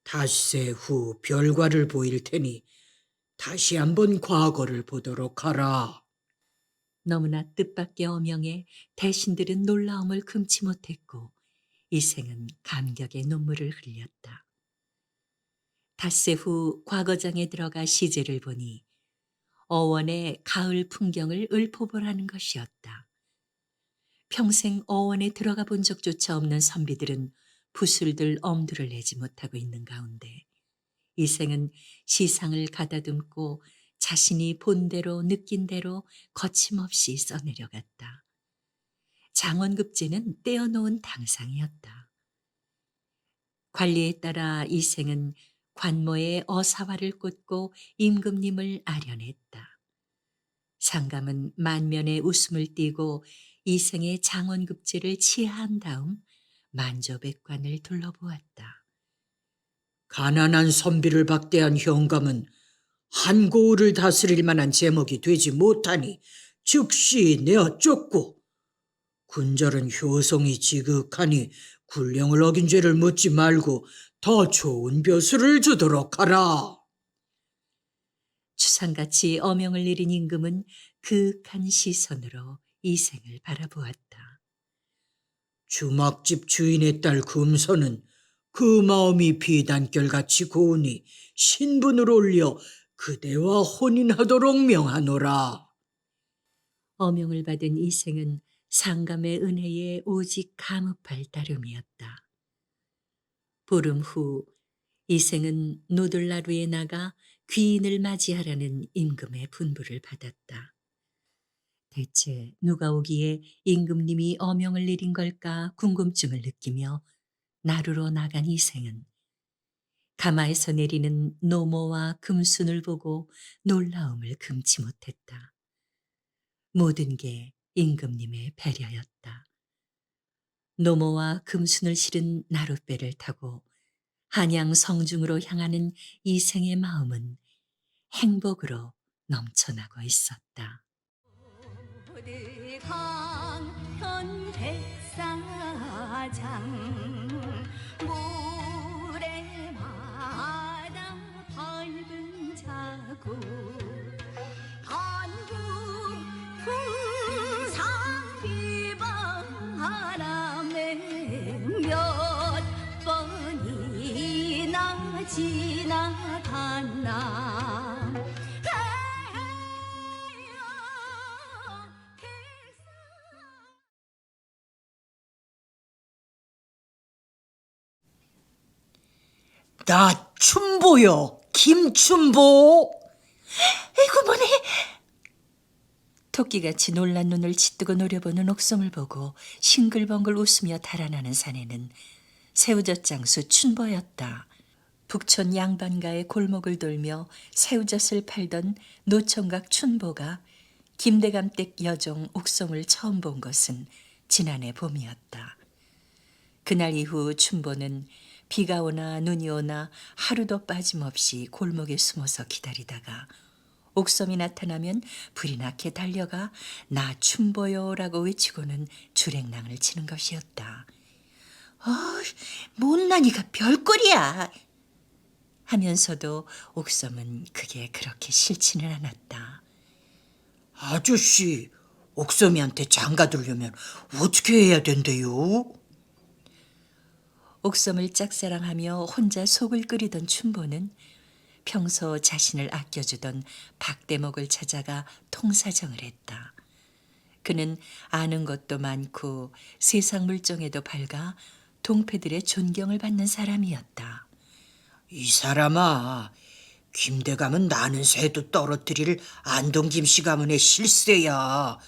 닷새 후 별과를 보일 테니 다시 한번 과거를 보도록 하라. 너무나 뜻밖의 어명에 대신들은 놀라움을 금치 못했고 이생은 감격의 눈물을 흘렸다. 닷새 후 과거장에 들어가 시제를 보니 어원의 가을 풍경을 읊어보라는 것이었다. 평생 어원에 들어가 본 적조차 없는 선비들은 붓을 들 엄두를 내지 못하고 있는 가운데 이생은 시상을 가다듬고 자신이 본 대로 느낀 대로 거침없이 써내려갔다. 장원급제는 떼어놓은 당상이었다. 관리에 따라 이생은 관모에 어사화를 꽂고 임금님을 아련했다. 상감은 만면에 웃음을 띠고 이생의 장원급제를 치하한 다음 만조백관을 둘러보았다. 가난한 선비를 박대한 현감은 한 고을을 다스릴 만한 제목이 되지 못하니 즉시 내어 쫓고 군절은 효성이 지극하니 군령을 어긴 죄를 묻지 말고 더 좋은 벼슬을 주도록 하라. 추상같이 어명을 내린 임금은 그윽한 시선으로 이생을 바라보았다. 주막집 주인의 딸 금선은 그 마음이 비단결같이 고우니 신분을 올려 그대와 혼인하도록 명하노라. 어명을 받은 이생은 상감의 은혜에 오직 감흡할 따름이었다. 보름 후 이생은 노들나루에 나가 귀인을 맞이하라는 임금의 분부를 받았다. 대체 누가 오기에 임금님이 어명을 내린 걸까 궁금증을 느끼며 나루로 나간 이생은 가마에서 내리는 노모와 금순을 보고 놀라움을 금치 못했다. 모든 게 임금님의 배려였다. 노모와 금순을 실은 나룻배를 타고 한양 성중으로 향하는 이생의 마음은 행복으로 넘쳐나고 있었다. 강현 백사장 모래마당 밟은 자국 한국 풍상 비바람에 몇 번이나 지나갔나 나 춘보요, 김춘보. 이거 뭐니? 토끼같이 놀란 눈을 짓뜨고 노려보는 옥성을 보고 싱글벙글 웃으며 달아나는 사내는 새우젓 장수 춘보였다. 북촌 양반가의 골목을 돌며 새우젓을 팔던 노총각 춘보가 김대감댁 여종 옥성을 처음 본 것은 지난해 봄이었다. 그날 이후 춘보는 비가 오나 눈이 오나 하루도 빠짐없이 골목에 숨어서 기다리다가 옥섬이 나타나면 불이 나게 달려가 나 춘보요라고 외치고는 주랭랑을 치는 것이었다. 못난이가 별꼴이야 하면서도 옥섬은 그게 그렇게 싫지는 않았다. 아저씨, 옥섬이한테 장가들려면 어떻게 해야 된대요? 옥섬을 짝사랑하며 혼자 속을 끓이던 춘보는 평소 자신을 아껴주던 박대목을 찾아가 통사정을 했다. 그는 아는 것도 많고 세상 물정에도 밝아 동패들의 존경을 받는 사람이었다. 이 사람아, 김대감은 나는 새도 떨어뜨릴 안동 김씨 가문의 실세야.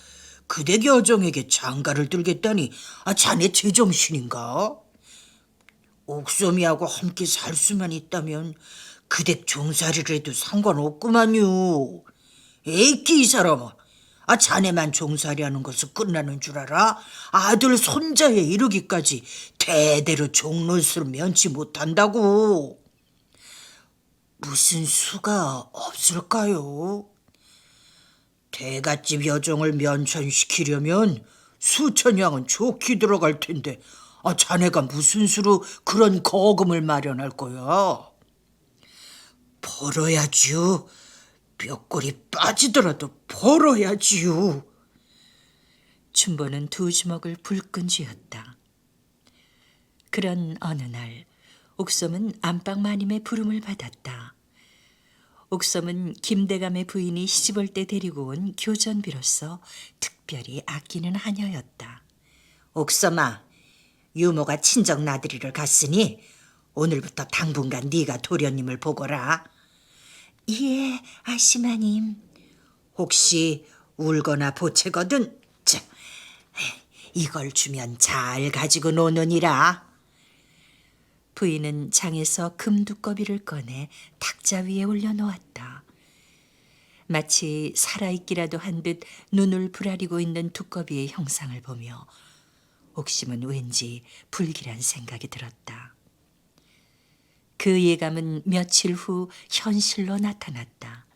그대 여종에게 장가를 들겠다니, 자네 제정신인가? 옥섬이하고 함께 살 수만 있다면 그댁 종살이를 해도 상관없구만요. 에이끼 이 사람아, 자네만 종살이하는 것은 끝나는 줄 알아? 아들 손자에 이르기까지 대대로 종로릇을 면치 못한다고. 무슨 수가 없을까요? 대갓집 여종을 면천시키려면 수천냥은 좋게 들어갈 텐데 자네가 무슨 수로 그런 거금을 마련할 거야? 벌어야지요. 뼈골이 빠지더라도 벌어야지요. 춘보는 두 주먹을 불끈 쥐었다. 그런 어느 날 옥섬은 안방 마님의 부름을 받았다. 옥섬은 김대감의 부인이 시집올 때 데리고 온 교전비로서 특별히 아끼는 하녀였다. 옥섬아, 유모가 친정 나들이를 갔으니 오늘부터 당분간 네가 도련님을 보거라. 예, 아시마님. 혹시 울거나 보채거든 이걸 주면 잘 가지고 노느니라. 부인은 장에서 금두꺼비를 꺼내 탁자 위에 올려놓았다. 마치 살아있기라도 한 듯 눈을 부라리고 있는 두꺼비의 형상을 보며 옥심은 왠지 불길한 생각이 들었다. 그 예감은 며칠 후 현실로 나타났다.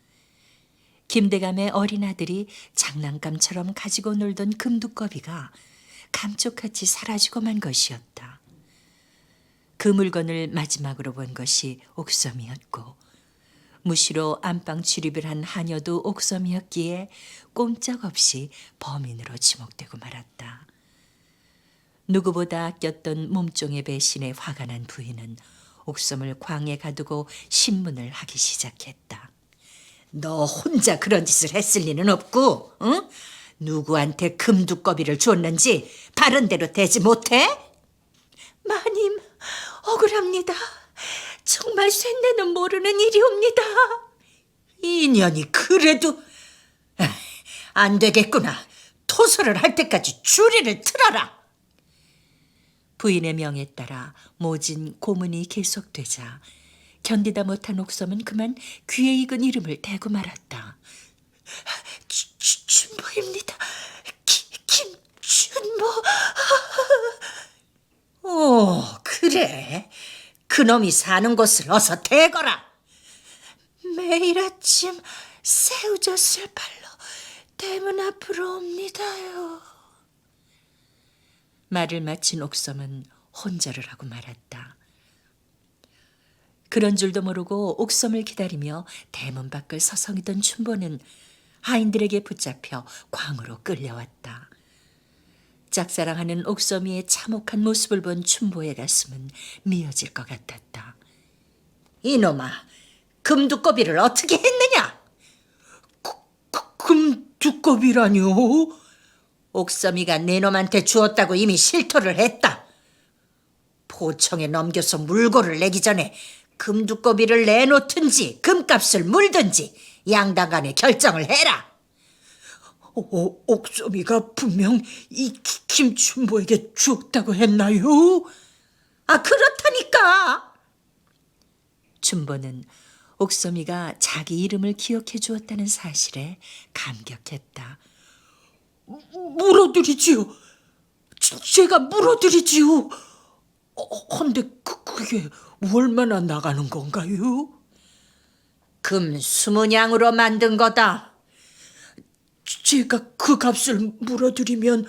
김대감의 어린 아들이 장난감처럼 가지고 놀던 금두꺼비가 감쪽같이 사라지고 만 것이었다. 그 물건을 마지막으로 본 것이 옥섬이었고 무시로 안방 출입을 한 하녀도 옥섬이었기에 꼼짝없이 범인으로 지목되고 말았다. 누구보다 아꼈던 몸종의 배신에 화가 난 부인은 옥섬을 광에 가두고 신문을 하기 시작했다. 너 혼자 그런 짓을 했을 리는 없고, 응? 누구한테 금두꺼비를 줬는지 바른대로 대지 못해? 마님, 억울합니다. 정말 쇳내는 모르는 일이옵니다. 인연이 그래도 안 되겠구나. 토설을 할 때까지 주리를 틀어라. 부인의 명에 따라 모진 고문이 계속되자 견디다 못한 옥섬은 그만 귀에 익은 이름을 대고 말았다. 춘보입니다. 김춘보. 그래. 그놈이 사는 곳을 어서 대거라. 매일 아침 새우젓을 팔러 대문 앞으로 옵니다요. 말을 마친 옥섬은 혼절을 하고 말았다. 그런 줄도 모르고 옥섬을 기다리며 대문 밖을 서성이던 춘보는 하인들에게 붙잡혀 광으로 끌려왔다. 짝사랑하는 옥섬이의 참혹한 모습을 본 춘보의 가슴은 미어질 것 같았다. 이놈아, 금두꺼비를 어떻게 했느냐? 금두꺼비라뇨? 옥섬이가 네 놈한테 주었다고 이미 실토를 했다. 포청에 넘겨서 물고를 내기 전에 금두꺼비를 내놓든지 금값을 물든지 양당 간에 결정을 해라. 옥섬이가 분명 이 김춘보에게 주었다고 했나요? 그렇다니까. 춘보는 옥섬이가 자기 이름을 기억해 주었다는 사실에 감격했다. 물어드리지요. 제가 물어드리지요. 헌데 그게 얼마나 나가는 건가요? 금 20냥으로 만든 거다. 제가 그 값을 물어드리면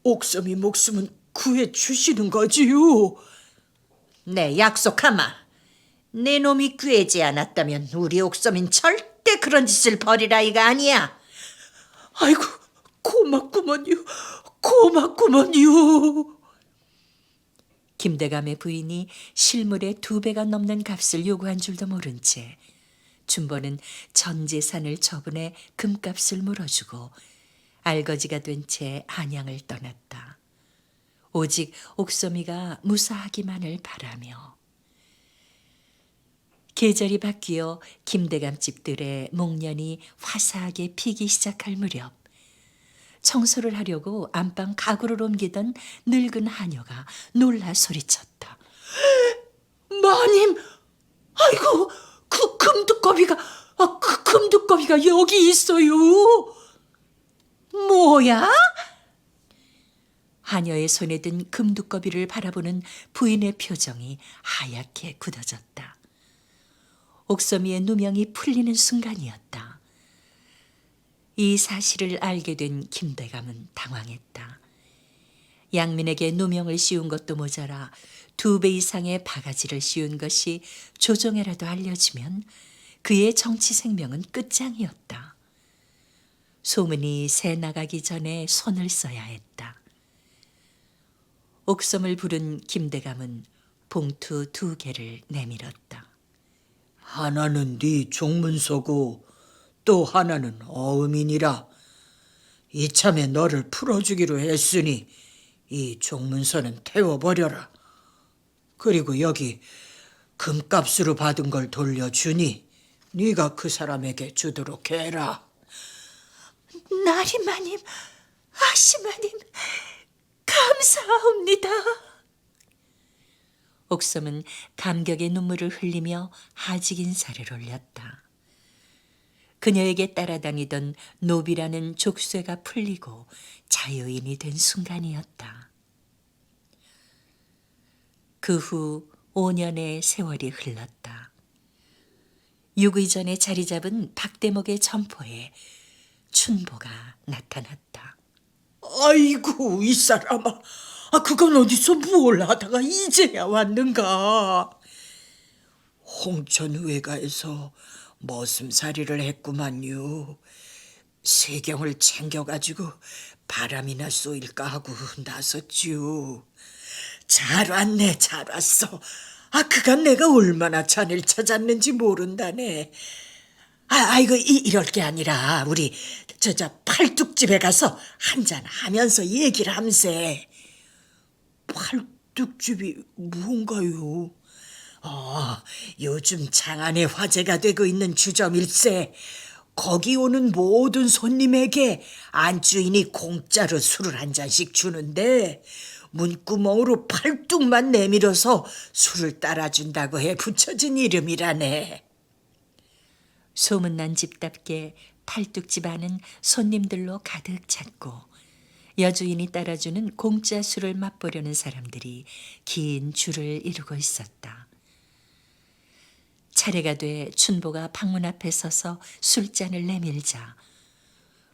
옥섬이 목숨은 구해 주시는 거지요. 내 약속하마. 내 놈이 구해지 않았다면 우리 옥섬인 절대 그런 짓을 벌일 아이가 아니야. 아이고, 고맙구먼요. 고맙구먼요. 김대감의 부인이 실물의 2배가 넘는 값을 요구한 줄도 모른 채 춘보는 전 재산을 처분해 금값을 물어주고 알거지가 된 채 한양을 떠났다. 오직 옥섬이가 무사하기만을 바라며. 계절이 바뀌어 김대감 집들의 목련이 화사하게 피기 시작할 무렵 청소를 하려고 안방 가구를 옮기던 늙은 하녀가 놀라 소리쳤다. 마님, 아이고, 그 금두꺼비가 여기 있어요. 뭐야? 하녀의 손에 든 금두꺼비를 바라보는 부인의 표정이 하얗게 굳어졌다. 옥섬이의 누명이 풀리는 순간이었다. 이 사실을 알게 된 김대감은 당황했다. 양민에게 누명을 씌운 것도 모자라 2배 이상의 바가지를 씌운 것이 조정에라도 알려지면 그의 정치 생명은 끝장이었다. 소문이 새 나가기 전에 손을 써야 했다. 옥섬을 부른 김대감은 봉투 2개를 내밀었다. 하나는 네 종문서고 또 하나는 어음이니라. 이참에 너를 풀어주기로 했으니 이 종문서는 태워버려라. 그리고 여기 금값으로 받은 걸 돌려주니 네가 그 사람에게 주도록 해라. 나리마님, 아시마님, 감사합니다. 옥섬은 감격의 눈물을 흘리며 하직 인사를 올렸다. 그녀에게 따라다니던 노비라는 족쇄가 풀리고 자유인이 된 순간이었다. 그 후 5년의 세월이 흘렀다. 유기 전에 자리 잡은 박대목의 점포에 춘보가 나타났다. 아이고, 이 사람아. 그건 어디서 뭘 하다가 이제야 왔는가. 홍천의회가에서 머슴살이를 했구만요. 세경을 챙겨가지고 바람이나 쏘일까 하고 나섰지요. 잘 왔네, 잘 왔어. 그간 내가 얼마나 잔을 찾았는지 모른다네. 아이고, 이럴 게 아니라 우리 저 팔뚝집에 가서 한잔 하면서 얘기를 함세. 팔뚝집이 뭔가요? 요즘 장안에 화제가 되고 있는 주점일세. 거기 오는 모든 손님에게 안주인이 공짜로 술을 한 잔씩 주는데 문구멍으로 팔뚝만 내밀어서 술을 따라준다고 해 붙여진 이름이라네. 소문난 집답게 팔뚝집 안은 손님들로 가득 찼고 여주인이 따라주는 공짜 술을 맛보려는 사람들이 긴 줄을 이루고 있었다. 차례가 돼 춘보가 방문 앞에 서서 술잔을 내밀자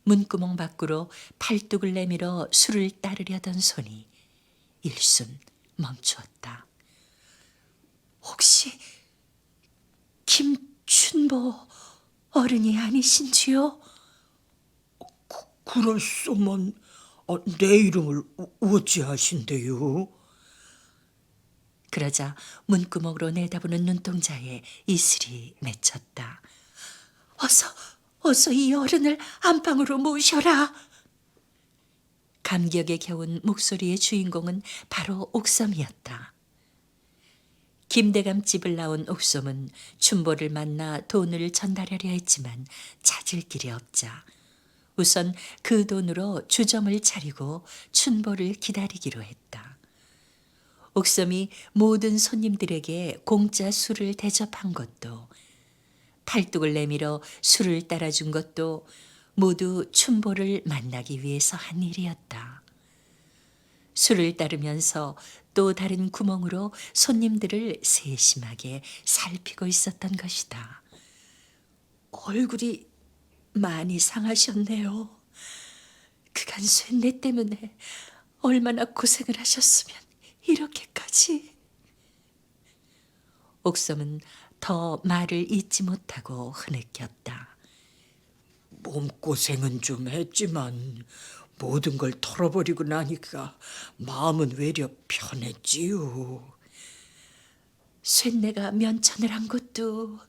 문구멍 밖으로 팔뚝을 내밀어 술을 따르려던 손이 일순 멈추었다. 혹시 김춘보 어른이 아니신지요? 그럴소면 내 이름을 어찌하신대요? 그러자 문구멍으로 내다보는 눈동자에 이슬이 맺혔다. 어서 이 어른을 안방으로 모셔라. 감격에 겨운 목소리의 주인공은 바로 옥섬이었다. 김대감 집을 나온 옥섬은 춘보를 만나 돈을 전달하려 했지만 찾을 길이 없자 우선 그 돈으로 주점을 차리고 춘보를 기다리기로 했다. 옥섬이 모든 손님들에게 공짜 술을 대접한 것도 팔뚝을 내밀어 술을 따라준 것도 모두 춘보를 만나기 위해서 한 일이었다. 술을 따르면서 또 다른 구멍으로 손님들을 세심하게 살피고 있었던 것이다. 얼굴이 많이 상하셨네요. 그간 쇳내 때문에 얼마나 고생을 하셨으면 이렇게까지. 옥섬은 더 말을 잇지 못하고 흐느꼈다. 몸고생은 좀 했지만 모든 걸 털어버리고 나니까 마음은 외려 편했지요. 쇳내가 면천을 한 것도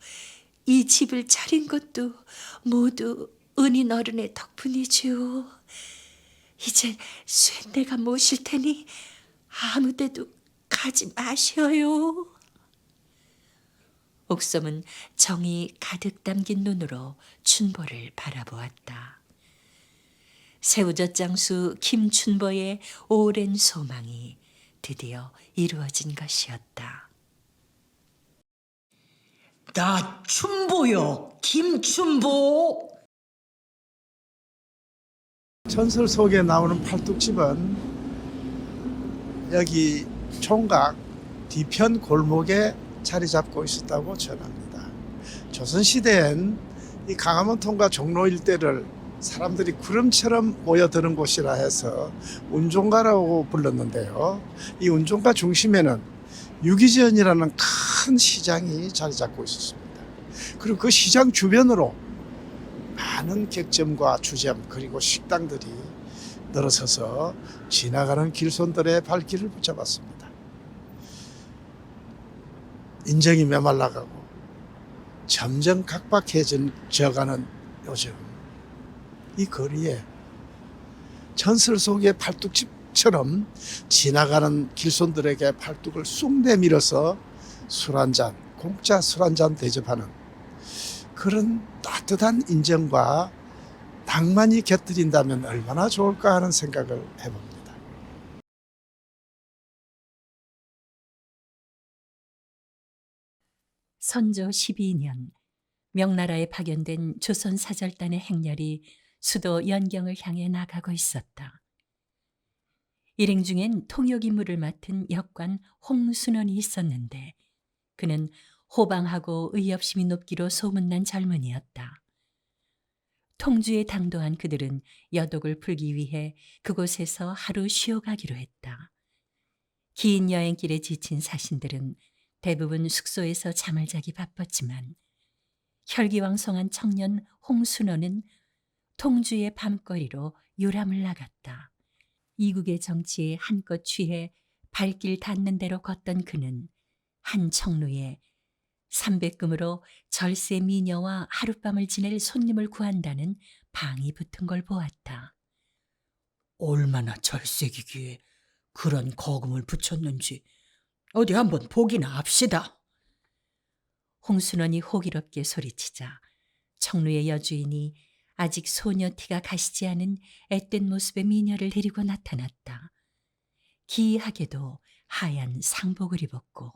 이 집을 차린 것도 모두 은인 어른의 덕분이지요. 이제 쇳내가 모실 테니 아무 데도 가지 마셔요. 옥섬은 정이 가득 담긴 눈으로 춘보를 바라보았다. 새우젓 장수 김춘보의 오랜 소망이 드디어 이루어진 것이었다. 나 춘보요, 김춘보. 전설 속에 나오는 팔뚝집은 여기 총각 뒤편 골목에 자리 잡고 있었다고 전합니다. 조선시대엔 이 강화문 통과 종로 일대를 사람들이 구름처럼 모여드는 곳이라 해서 운종가라고 불렀는데요. 이 운종가 중심에는 유기전이라는 큰 시장이 자리 잡고 있었습니다. 그리고 그 시장 주변으로 많은 객점과 주점 그리고 식당들이 늘어서서 지나가는 길손들의 발길을 붙잡았습니다. 인정이 메말라가고 점점 각박해져가는 요즘 이 거리에 전설 속의 팔뚝집처럼 지나가는 길손들에게 팔뚝을 쑥 내밀어서 술 한잔, 공짜 술 한잔 대접하는 그런 따뜻한 인정과 낭만이 곁들인다면 얼마나 좋을까 하는 생각을 해봅니다. 선조 12년 명나라에 파견된 조선 사절단의 행렬이 수도 연경을 향해 나가고 있었다. 일행 중엔 통역 임무를 맡은 역관 홍순원이 있었는데 그는 호방하고 의협심이 높기로 소문난 젊은이였다. 통주에 당도한 그들은 여독을 풀기 위해 그곳에서 하루 쉬어가기로 했다. 긴 여행길에 지친 사신들은 대부분 숙소에서 잠을 자기 바빴지만 혈기왕성한 청년 홍순호는 통주의 밤거리로 요람을 나갔다. 이국의 정치에 한껏 취해 발길 닿는 대로 걷던 그는 한 청루에 300금으로 절세 미녀와 하룻밤을 지낼 손님을 구한다는 방이 붙은 걸 보았다. 얼마나 절색이기에 그런 거금을 붙였는지 어디 한번 보기나 합시다. 홍순원이 호기롭게 소리치자 청루의 여주인이 아직 소녀 티가 가시지 않은 앳된 모습의 미녀를 데리고 나타났다. 기이하게도 하얀 상복을 입었고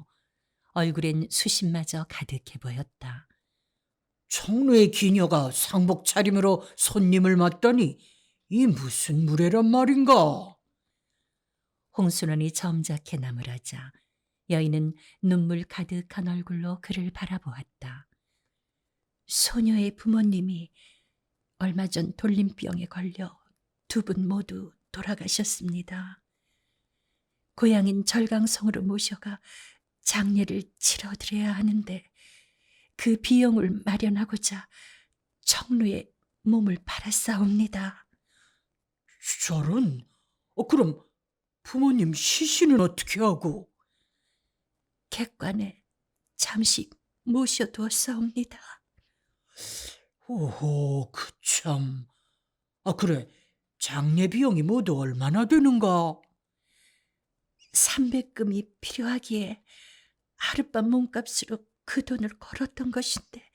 얼굴엔 수심마저 가득해 보였다. 청루의 기녀가 상복 차림으로 손님을 맞다니 이 무슨 무례란 말인가? 홍순원이 점잖게 나무라자 여인은 눈물 가득한 얼굴로 그를 바라보았다. 소녀의 부모님이 얼마 전 돌림병에 걸려 두 분 모두 돌아가셨습니다. 고향인 절강성으로 모셔가 장례를 치러드려야 하는데 그 비용을 마련하고자 청루의 몸을 팔았사옵니다. 저런, 그럼 부모님 시신은 어떻게 하고? 객관에 잠시 모셔두었사옵니다. 오호, 그참. 그래, 장례 비용이 모두 얼마나 되는가? 300금이 필요하기에 하룻밤 몸값으로 그 돈을 걸었던 것인데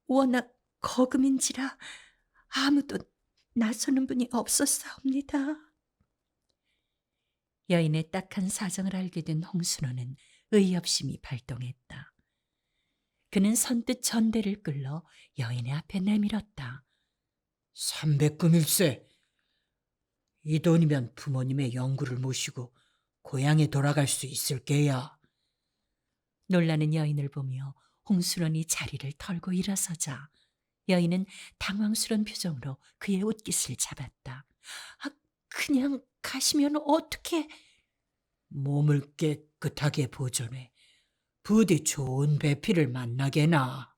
워낙 거금인지라 아무도 나서는 분이 없었사옵니다. 여인의 딱한 사정을 알게 된 홍순호는 의협심이 발동했다. 그는 선뜻 전대를 끌러 여인의 앞에 내밀었다. 300금일세. 이 돈이면 부모님의 영구를 모시고 고향에 돌아갈 수 있을 게야. 놀라는 여인을 보며 홍순원이 자리를 털고 일어서자 여인은 당황스런 표정으로 그의 옷깃을 잡았다. 그냥 가시면 어떻게? 몸을 깨끗하게 보존해 부디 좋은 배필을 만나게나.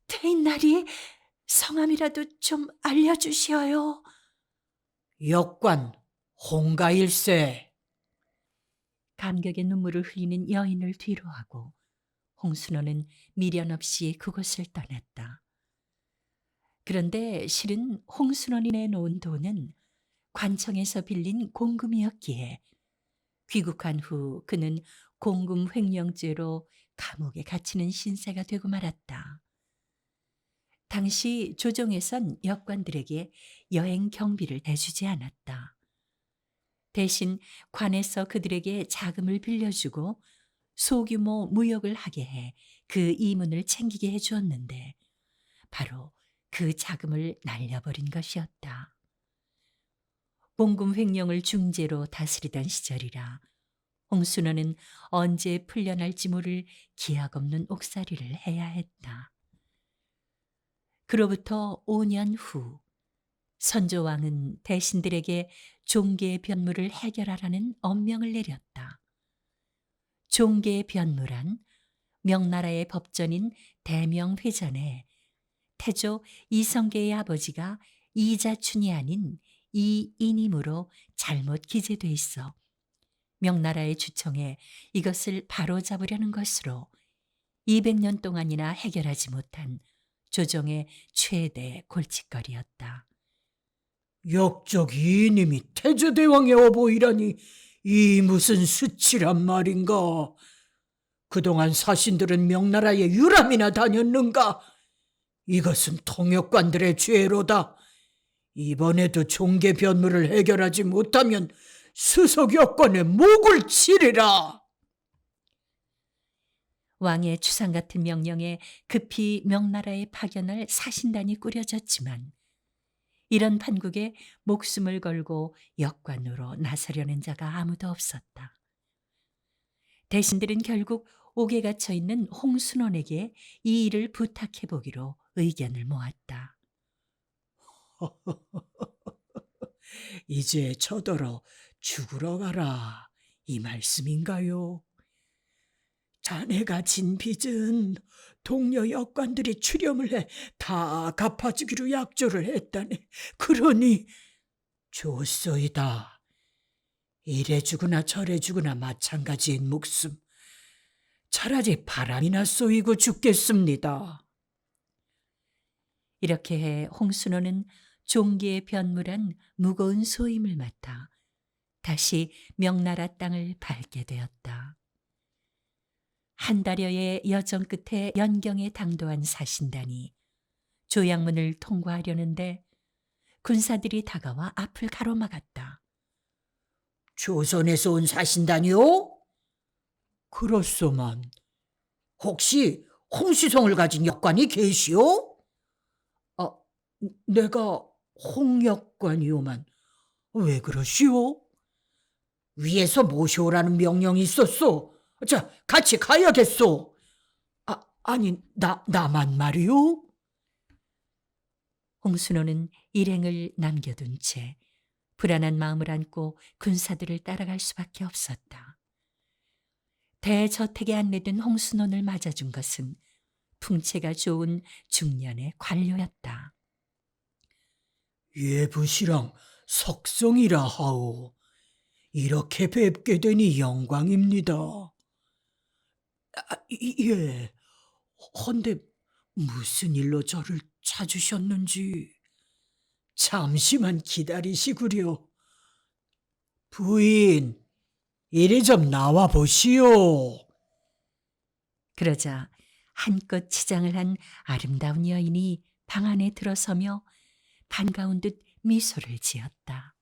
대인날이 성함이라도 좀 알려주시어요. 역관 홍가일세. 감격의 눈물을 흘리는 여인을 뒤로 하고 홍순호는 미련 없이 그곳을 떠났다. 그런데 실은 홍순원이 내놓은 돈은 관청에서 빌린 공금이었기에 귀국한 후 그는 공금 횡령죄로 감옥에 갇히는 신세가 되고 말았다. 당시 조정에선 역관들에게 여행 경비를 대주지 않았다. 대신 관에서 그들에게 자금을 빌려주고 소규모 무역을 하게 해 그 이문을 챙기게 해주었는데 바로 그 자금을 날려버린 것이었다. 공금 횡령을 중재로 다스리던 시절이라 홍순호는 언제 풀려날지 모를 기약 없는 옥살이를 해야 했다. 그로부터 5년 후 선조왕은 대신들에게 종계의 변무를 해결하라는 엄명을 내렸다. 종계의 변무란 명나라의 법전인 대명회전에 태조 이성계의 아버지가 이자춘이 아닌 이인임으로 잘못 기재돼 있어 명나라의 주청에 이것을 바로잡으려는 것으로 200년 동안이나 해결하지 못한 조정의 최대 골칫거리였다. 역적 이인임이 태조대왕의 어보이라니 이 무슨 수치란 말인가? 그동안 사신들은 명나라에 유람이나 다녔는가? 이것은 통역관들의 죄로다. 이번에도 종계 변무를 해결하지 못하면 수석 여권에 목을 치리라. 왕의 추상 같은 명령에 급히 명나라에 파견할 사신단이 꾸려졌지만 이런 판국에 목숨을 걸고 역관으로 나서려는 자가 아무도 없었다. 대신들은 결국 옥에 갇혀 있는 홍순원에게 이 일을 부탁해 보기로 의견을 모았다. 이제 저더러 죽으러 가라 이 말씀인가요? 자네가 진 빚은 동료 역관들이 출염을 해 다 갚아주기로 약조를 했다네. 그러니 좋소이다. 이래 주거나 저래 주거나 마찬가지인 목숨. 차라리 바람이나 쏘이고 죽겠습니다. 이렇게 해 홍순호는 종기의 변무란 무거운 소임을 맡아 다시 명나라 땅을 밟게 되었다. 한 달여의 여정 끝에 연경에 당도한 사신단이 조양문을 통과하려는데 군사들이 다가와 앞을 가로막았다. 조선에서 온 사신단이요? 그렇소만. 혹시 홍시성을 가진 역관이 계시오? 아, 내가 홍역관이오만 왜 그러시오? 위에서 모셔오라는 명령이 있었소. 자, 같이 가야겠소. 아니, 나만 말이오? 홍순호는 일행을 남겨둔 채 불안한 마음을 안고 군사들을 따라갈 수밖에 없었다. 대저택에 안내된 홍순원을 맞아준 것은 풍채가 좋은 중년의 관료였다. 예부시랑 석성이라 하오. 이렇게 뵙게 되니 영광입니다. 예. 헌데 무슨 일로 저를 찾으셨는지 잠시만 기다리시구려. 부인, 이리 좀 나와 보시오. 그러자 한껏 치장을 한 아름다운 여인이 방 안에 들어서며 반가운 듯 미소를 지었다.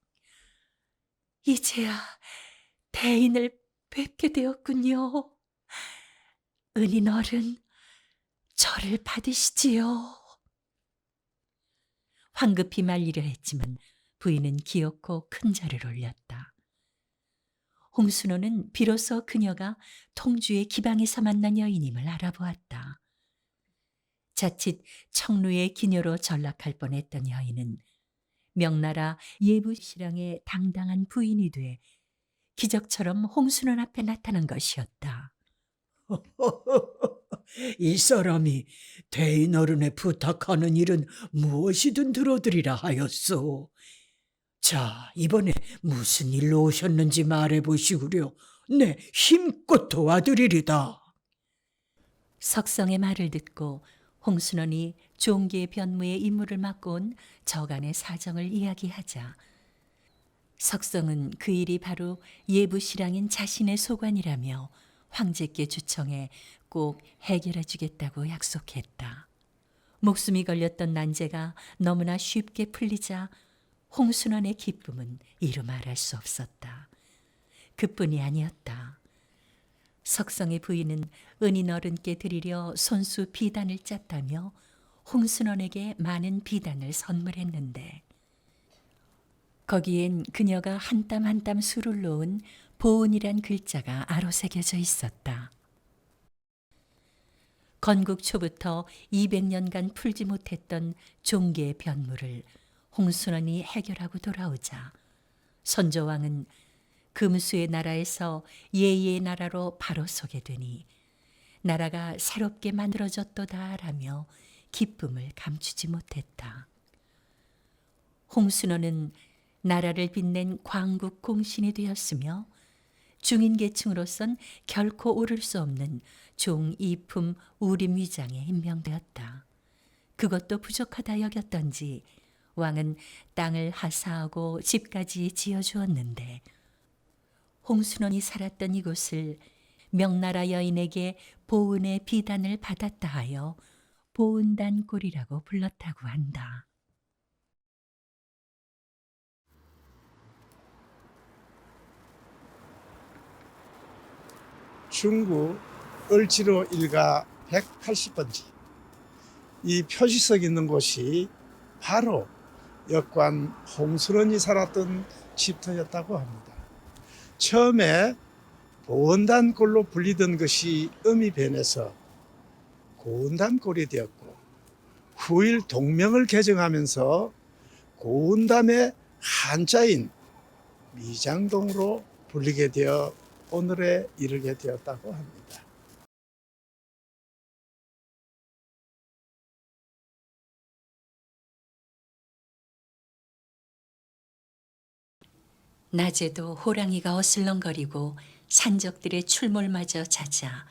이제야 대인을 뵙게 되었군요. 은인 어른, 저를 받으시지요. 황급히 말리려 했지만 부인은 기어코 큰 절을 올렸다. 홍순호는 비로소 그녀가 통주의 기방에서 만난 여인임을 알아보았다. 자칫 청루의 기녀로 전락할 뻔했던 여인은 명나라 예부시랑의 당당한 부인이 돼 기적처럼 홍순원 앞에 나타난 것이었다. 이 사람이 대인 어른의 부탁하는 일은 무엇이든 들어드리라 하였소. 자, 이번에 무슨 일로 오셨는지 말해보시구려. 네, 힘껏 도와드리리다. 석성의 말을 듣고 홍순원이 종기의 변무의 임무를 맡고 온 저간의 사정을 이야기하자 석성은 그 일이 바로 예부시랑인 자신의 소관이라며 황제께 주청해 꼭 해결해 주겠다고 약속했다. 목숨이 걸렸던 난제가 너무나 쉽게 풀리자 홍순원의 기쁨은 이루 말할 수 없었다. 그뿐이 아니었다. 석성의 부인은 은인 어른께 드리려 손수 비단을 짰다며 홍순원에게 많은 비단을 선물했는데 거기엔 그녀가 한 땀 한 땀 수를 놓은 보은이란 글자가 아로새겨져 있었다. 건국 초부터 200년간 풀지 못했던 종계의 변무를 홍순원이 해결하고 돌아오자 선조왕은 금수의 나라에서 예의의 나라로 바로 서게 되니 나라가 새롭게 만들어졌도다라며 기쁨을 감추지 못했다. 홍순원은 나라를 빛낸 광국 공신이 되었으며 중인계층으로선 결코 오를 수 없는 종이품 우림위장에 임명되었다. 그것도 부족하다 여겼던지 왕은 땅을 하사하고 집까지 지어주었는데 홍순원이 살았던 이곳을 명나라 여인에게 보은의 비단을 받았다 하여 보은단골이라고 불렀다고 한다. 중구 을지로 일가 180번지 이 표시석 있는 곳이 바로 역관 홍순원이 살았던 집터였다고 합니다. 처음에 보은단골로 불리던 것이 음이 변해서 고은단골이 되었고 후일 동명을 개정하면서 고은담의 한자인 미장동으로 불리게 되어 오늘에 이르게 되었다고 합니다. 낮에도 호랑이가 어슬렁거리고 산적들의 출몰마저 잦아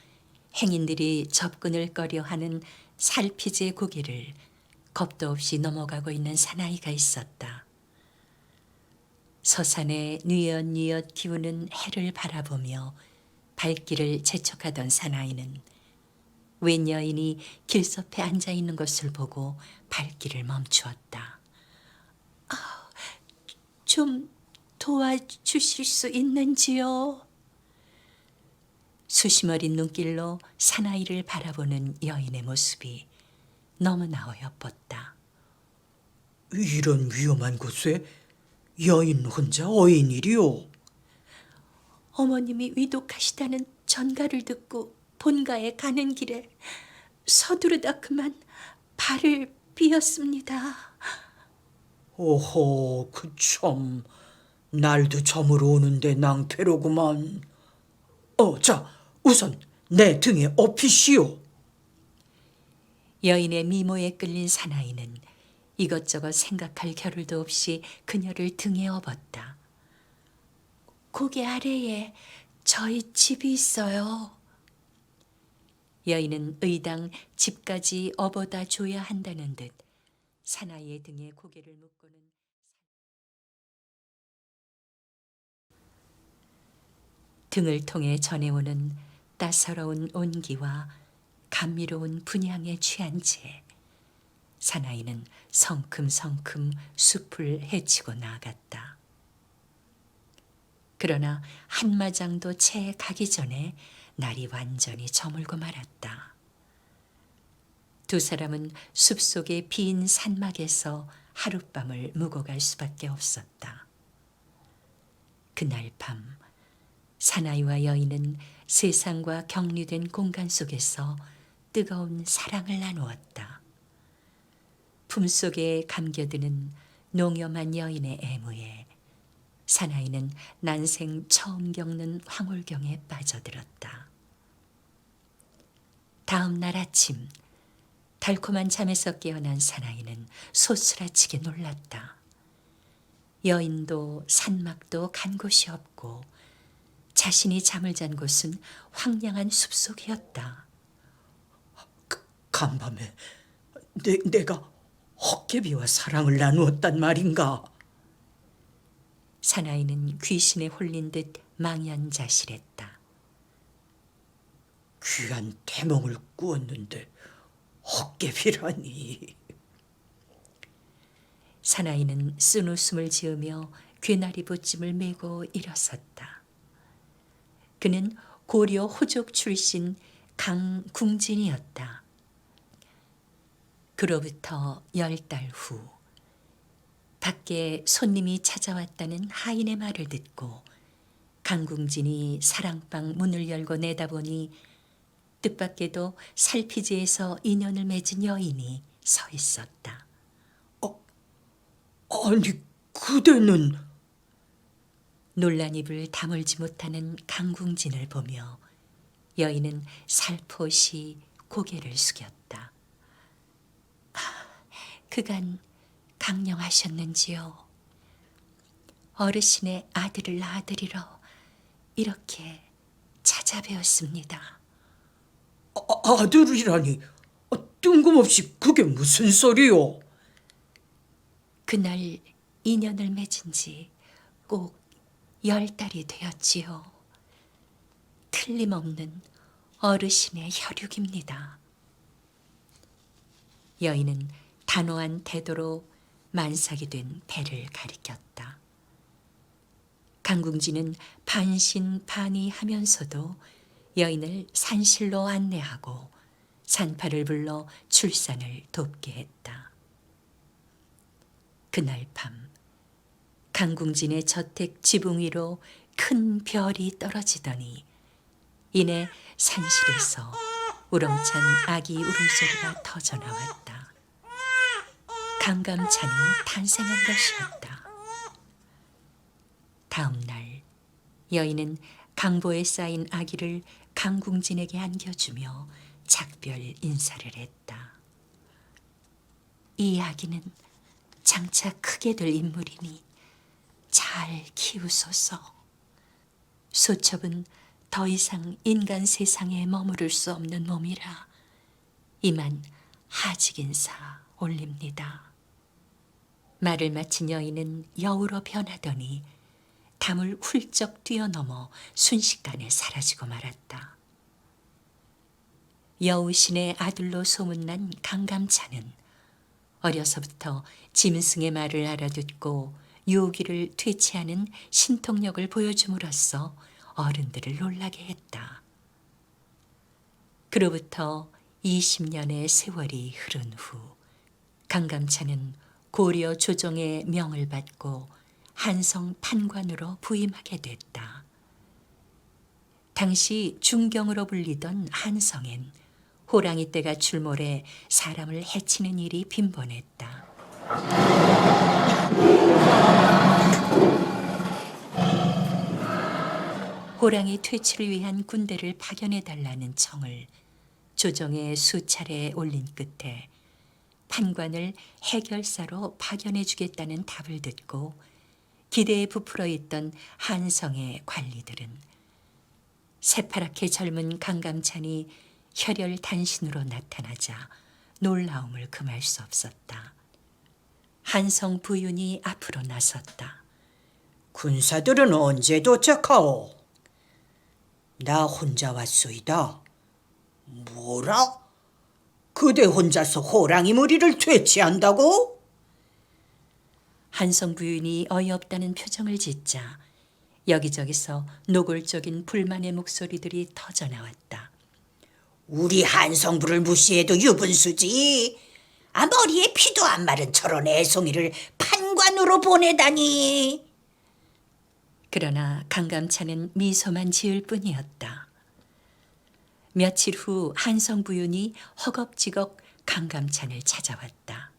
행인들이 접근을 꺼려하는 살피지의 고개를 겁도 없이 넘어가고 있는 사나이가 있었다. 서산에 뉘엿뉘엿 기우는 해를 바라보며 발길을 재촉하던 사나이는 웬 여인이 길섭에 앉아 있는 것을 보고 발길을 멈추었다. 좀 도와주실 수 있는지요? 수심 어린 눈길로 사나이를 바라보는 여인의 모습이 너무나 어여뻤다. 이런 위험한 곳에 여인 혼자 어인일이오. 어머님이 위독하시다는 전가를 듣고 본가에 가는 길에 서두르다 그만 발을 삐었습니다. 오호, 그 참, 날도 저물어 오는데 낭패로구만. 자, 우선 내 등에 업히시오. 여인의 미모에 끌린 사나이는 이것저것 생각할 겨를도 없이 그녀를 등에 업었다. 고개 아래에 저희 집이 있어요. 여인은 의당 집까지 업어다 줘야 한다는 듯 사나이의 등에 고개를 묶고는 등을 통해 전해오는 따사로운 온기와 감미로운 분향에 취한 채 사나이는 성큼성큼 숲을 헤치고 나아갔다. 그러나 한마장도 채 가기 전에 날이 완전히 저물고 말았다. 두 사람은 숲속의 빈 산막에서 하룻밤을 묵어 갈 수밖에 없었다. 그날 밤 사나이와 여인은 세상과 격리된 공간 속에서 뜨거운 사랑을 나누었다. 품속에 감겨드는 농염한 여인의 애무에 사나이는 난생 처음 겪는 황홀경에 빠져들었다. 다음 날 아침 달콤한 잠에서 깨어난 사나이는 소스라치게 놀랐다. 여인도 산막도 간 곳이 없고 자신이 잠을 잔 곳은 황량한 숲속이었다. 간밤에 내가 헛개비와 사랑을 나누었단 말인가? 사나이는 귀신에 홀린 듯 망연자실했다. 귀한 대몽을 꾸었는데 헛개비라니. 사나이는 쓴 웃음을 지으며 괴나리 보찜을 메고 일어섰다. 그는 고려 호족 출신 강궁진이었다. 그로부터 10달 후 밖에 손님이 찾아왔다는 하인의 말을 듣고 강궁진이 사랑방 문을 열고 내다보니 뜻밖에도 살피지에서 인연을 맺은 여인이 서 있었다. 아니, 그대는... 놀란 입을 다물지 못하는 강궁진을 보며 여인은 살포시 고개를 숙였다. 그간 강령하셨는지요? 어르신의 아들을 낳아드리러 이렇게 찾아뵈었습니다. 아들이라니, 뜬금없이 그게 무슨 소리요? 그날 인연을 맺은 지 꼭 10달이 되었지요. 틀림없는 어르신의 혈육입니다. 여인은 단호한 태도로 만삭이 된 배를 가리켰다. 강궁진은 반신반의하면서도 여인을 산실로 안내하고 산파를 불러 출산을 돕게 했다. 그날 밤 강궁진의 저택 지붕 위로 큰 별이 떨어지더니 이내 산실에서 우렁찬 아기 울음소리가 터져나왔다. 강감찬이 탄생한 것이었다. 다음 날 여인은 강보에 쌓인 아기를 강궁진에게 안겨주며 작별 인사를 했다. 이 아기는 장차 크게 될 인물이니 잘 키우소서. 소첩은 더 이상 인간 세상에 머무를 수 없는 몸이라 이만 하직 인사 올립니다. 말을 마친 여인은 여우로 변하더니 담을 훌쩍 뛰어넘어 순식간에 사라지고 말았다. 여우신의 아들로 소문난 강감찬은 어려서부터 짐승의 말을 알아듣고 묘기를 퇴치하는 신통력을 보여줌으로써 어른들을 놀라게 했다. 그로부터 20년의 세월이 흐른 후 강감찬은 고려 조정의 명을 받고 한성 판관으로 부임하게 됐다. 당시 중경으로 불리던 한성엔 호랑이 떼가 출몰해 사람을 해치는 일이 빈번했다. 호랑이 퇴치를 위한 군대를 파견해달라는 청을 조정에 수차례 올린 끝에 판관을 해결사로 파견해주겠다는 답을 듣고 기대에 부풀어 있던 한성의 관리들은 새파랗게 젊은 강감찬이 혈혈단신으로 나타나자 놀라움을 금할 수 없었다. 한성 부윤이 앞으로 나섰다. 군사들은 언제 도착하오? 나 혼자 왔소이다. 뭐라? 그대 혼자서 호랑이 무리를 퇴치한다고? 한성 부윤이 어이없다는 표정을 짓자 여기저기서 노골적인 불만의 목소리들이 터져나왔다. 우리 한성부를 무시해도 유분수지. 머리에 피도 안 마른 저런 애송이를 판관으로 보내다니. 그러나 강감찬은 미소만 지을 뿐이었다. 며칠 후 한성 부윤이 허겁지겁 강감찬을 찾아왔다.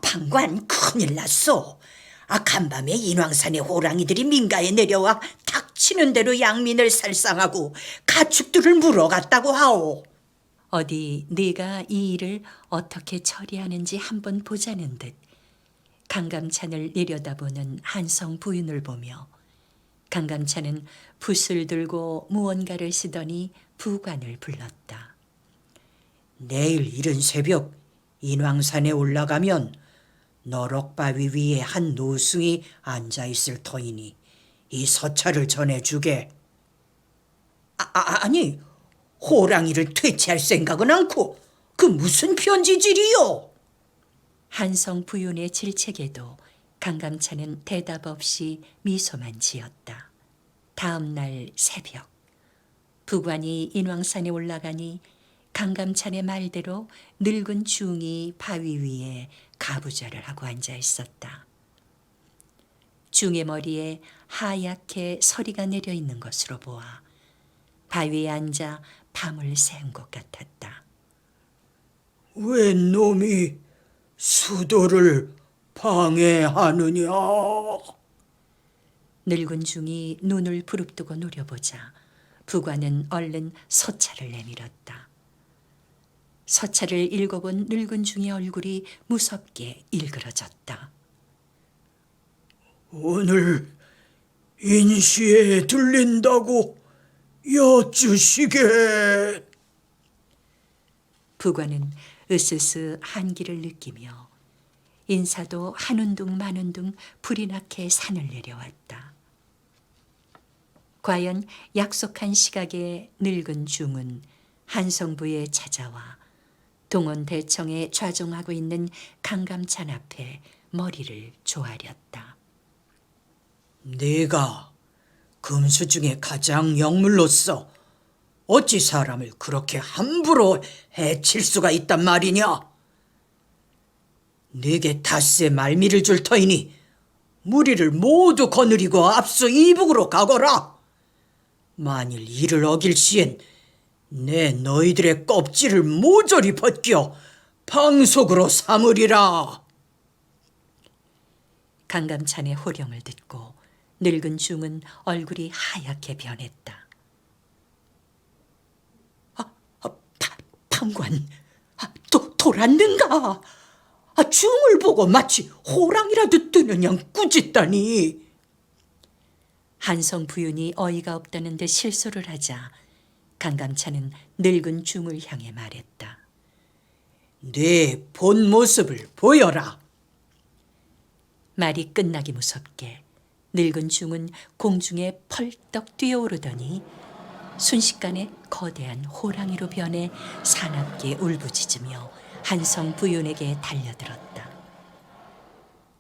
판관 큰일 났어. 간밤에 인왕산의 호랑이들이 민가에 내려와 닥치는 대로 양민을 살상하고 가축들을 물어갔다고 하오. 어디 네가 이 일을 어떻게 처리하는지 한번 보자는 듯 강감찬을 내려다보는 한성 부윤을 보며 강감찬은 붓을 들고 무언가를 쓰더니 부관을 불렀다. 내일 이른 새벽 인왕산에 올라가면 너럭바위 위에 한 노승이 앉아있을 터이니 이 서찰을 전해주게. 아니, 호랑이를 퇴치할 생각은 않고 그 무슨 편지질이요? 한성 부윤의 질책에도 강감찬은 대답 없이 미소만 지었다. 다음 날 새벽 부관이 인왕산에 올라가니 강감찬의 말대로 늙은 중이 바위 위에 가부좌를 하고 앉아 있었다. 중의 머리에 하얗게 서리가 내려 있는 것으로 보아 바위에 앉아 밤을 새운 것 같았다. 웬 놈이 수도를 방해하느냐? 늙은 중이 눈을 부릅뜨고 노려보자 부관은 얼른 서찰을 내밀었다. 서찰을 읽어본 늙은 중의 얼굴이 무섭게 일그러졌다. 오늘 인시에 들린다고 여쭈시게. 부관은 으스스 한기를 느끼며 인사도 한운둥 만운둥 불이 나게 산을 내려왔다. 과연 약속한 시각에 늙은 중은 한성부에 찾아와 동원대청에 좌종하고 있는 강감찬 앞에 머리를 조아렸다. 네가 금수 중에 가장 영물로서 어찌 사람을 그렇게 함부로 해칠 수가 있단 말이냐? 네게 닷새 말미를 줄 터이니 무리를 모두 거느리고 앞서 이북으로 가거라. 만일 이를 어길 시엔 내 너희들의 껍질을 모조리 벗겨 방속으로 삼으리라. 강감찬의 호령을 듣고 늙은 중은 얼굴이 하얗게 변했다. 판관, 돌았는가? 중을 보고 마치 호랑이라도 뜨는 양 꾸짖다니. 한성 부윤이 어이가 없다는 듯 실소를 하자 강감찬은 늙은 중을 향해 말했다. 네 본 모습을 보여라. 말이 끝나기 무섭게 늙은 중은 공중에 펄떡 뛰어오르더니 순식간에 거대한 호랑이로 변해 사납게 울부짖으며 한성 부윤에게 달려들었다.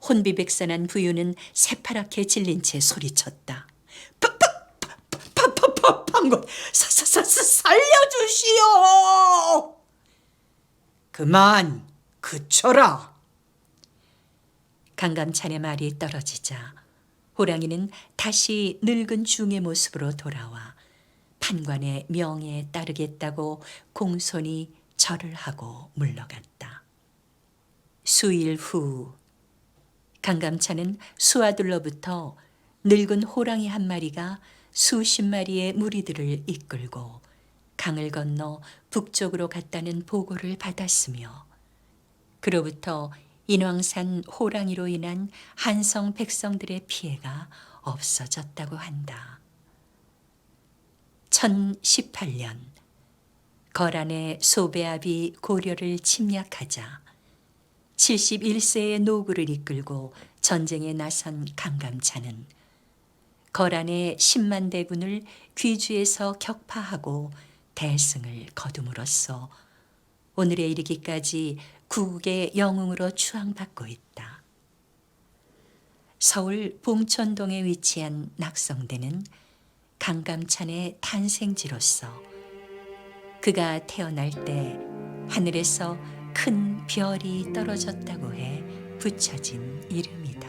혼비백산한 부유는 새파랗게 질린 채 소리쳤다. 방금 살려주시오. 그만 그쳐라. 강감찬의 말이 떨어지자 호랑이는 다시 늙은 중의 모습으로 돌아와 판관의 명예에 따르겠다고 공손히 절을 하고 물러갔다. 수일 후 강감찬은 수아들로부터 늙은 호랑이 한 마리가 수십 마리의 무리들을 이끌고 강을 건너 북쪽으로 갔다는 보고를 받았으며 그로부터 인왕산 호랑이로 인한 한성 백성들의 피해가 없어졌다고 한다. 1018년 거란의 소배압이 고려를 침략하자 71세의 노구를 이끌고 전쟁에 나선 강감찬은 거란의 10만 대군을 귀주에서 격파하고 대승을 거둠으로써 오늘에 이르기까지 구국의 영웅으로 추앙받고 있다. 서울 봉천동에 위치한 낙성대는 강감찬의 탄생지로서 그가 태어날 때 하늘에서 큰 별이 떨어졌다고 해 붙여진 이름이다.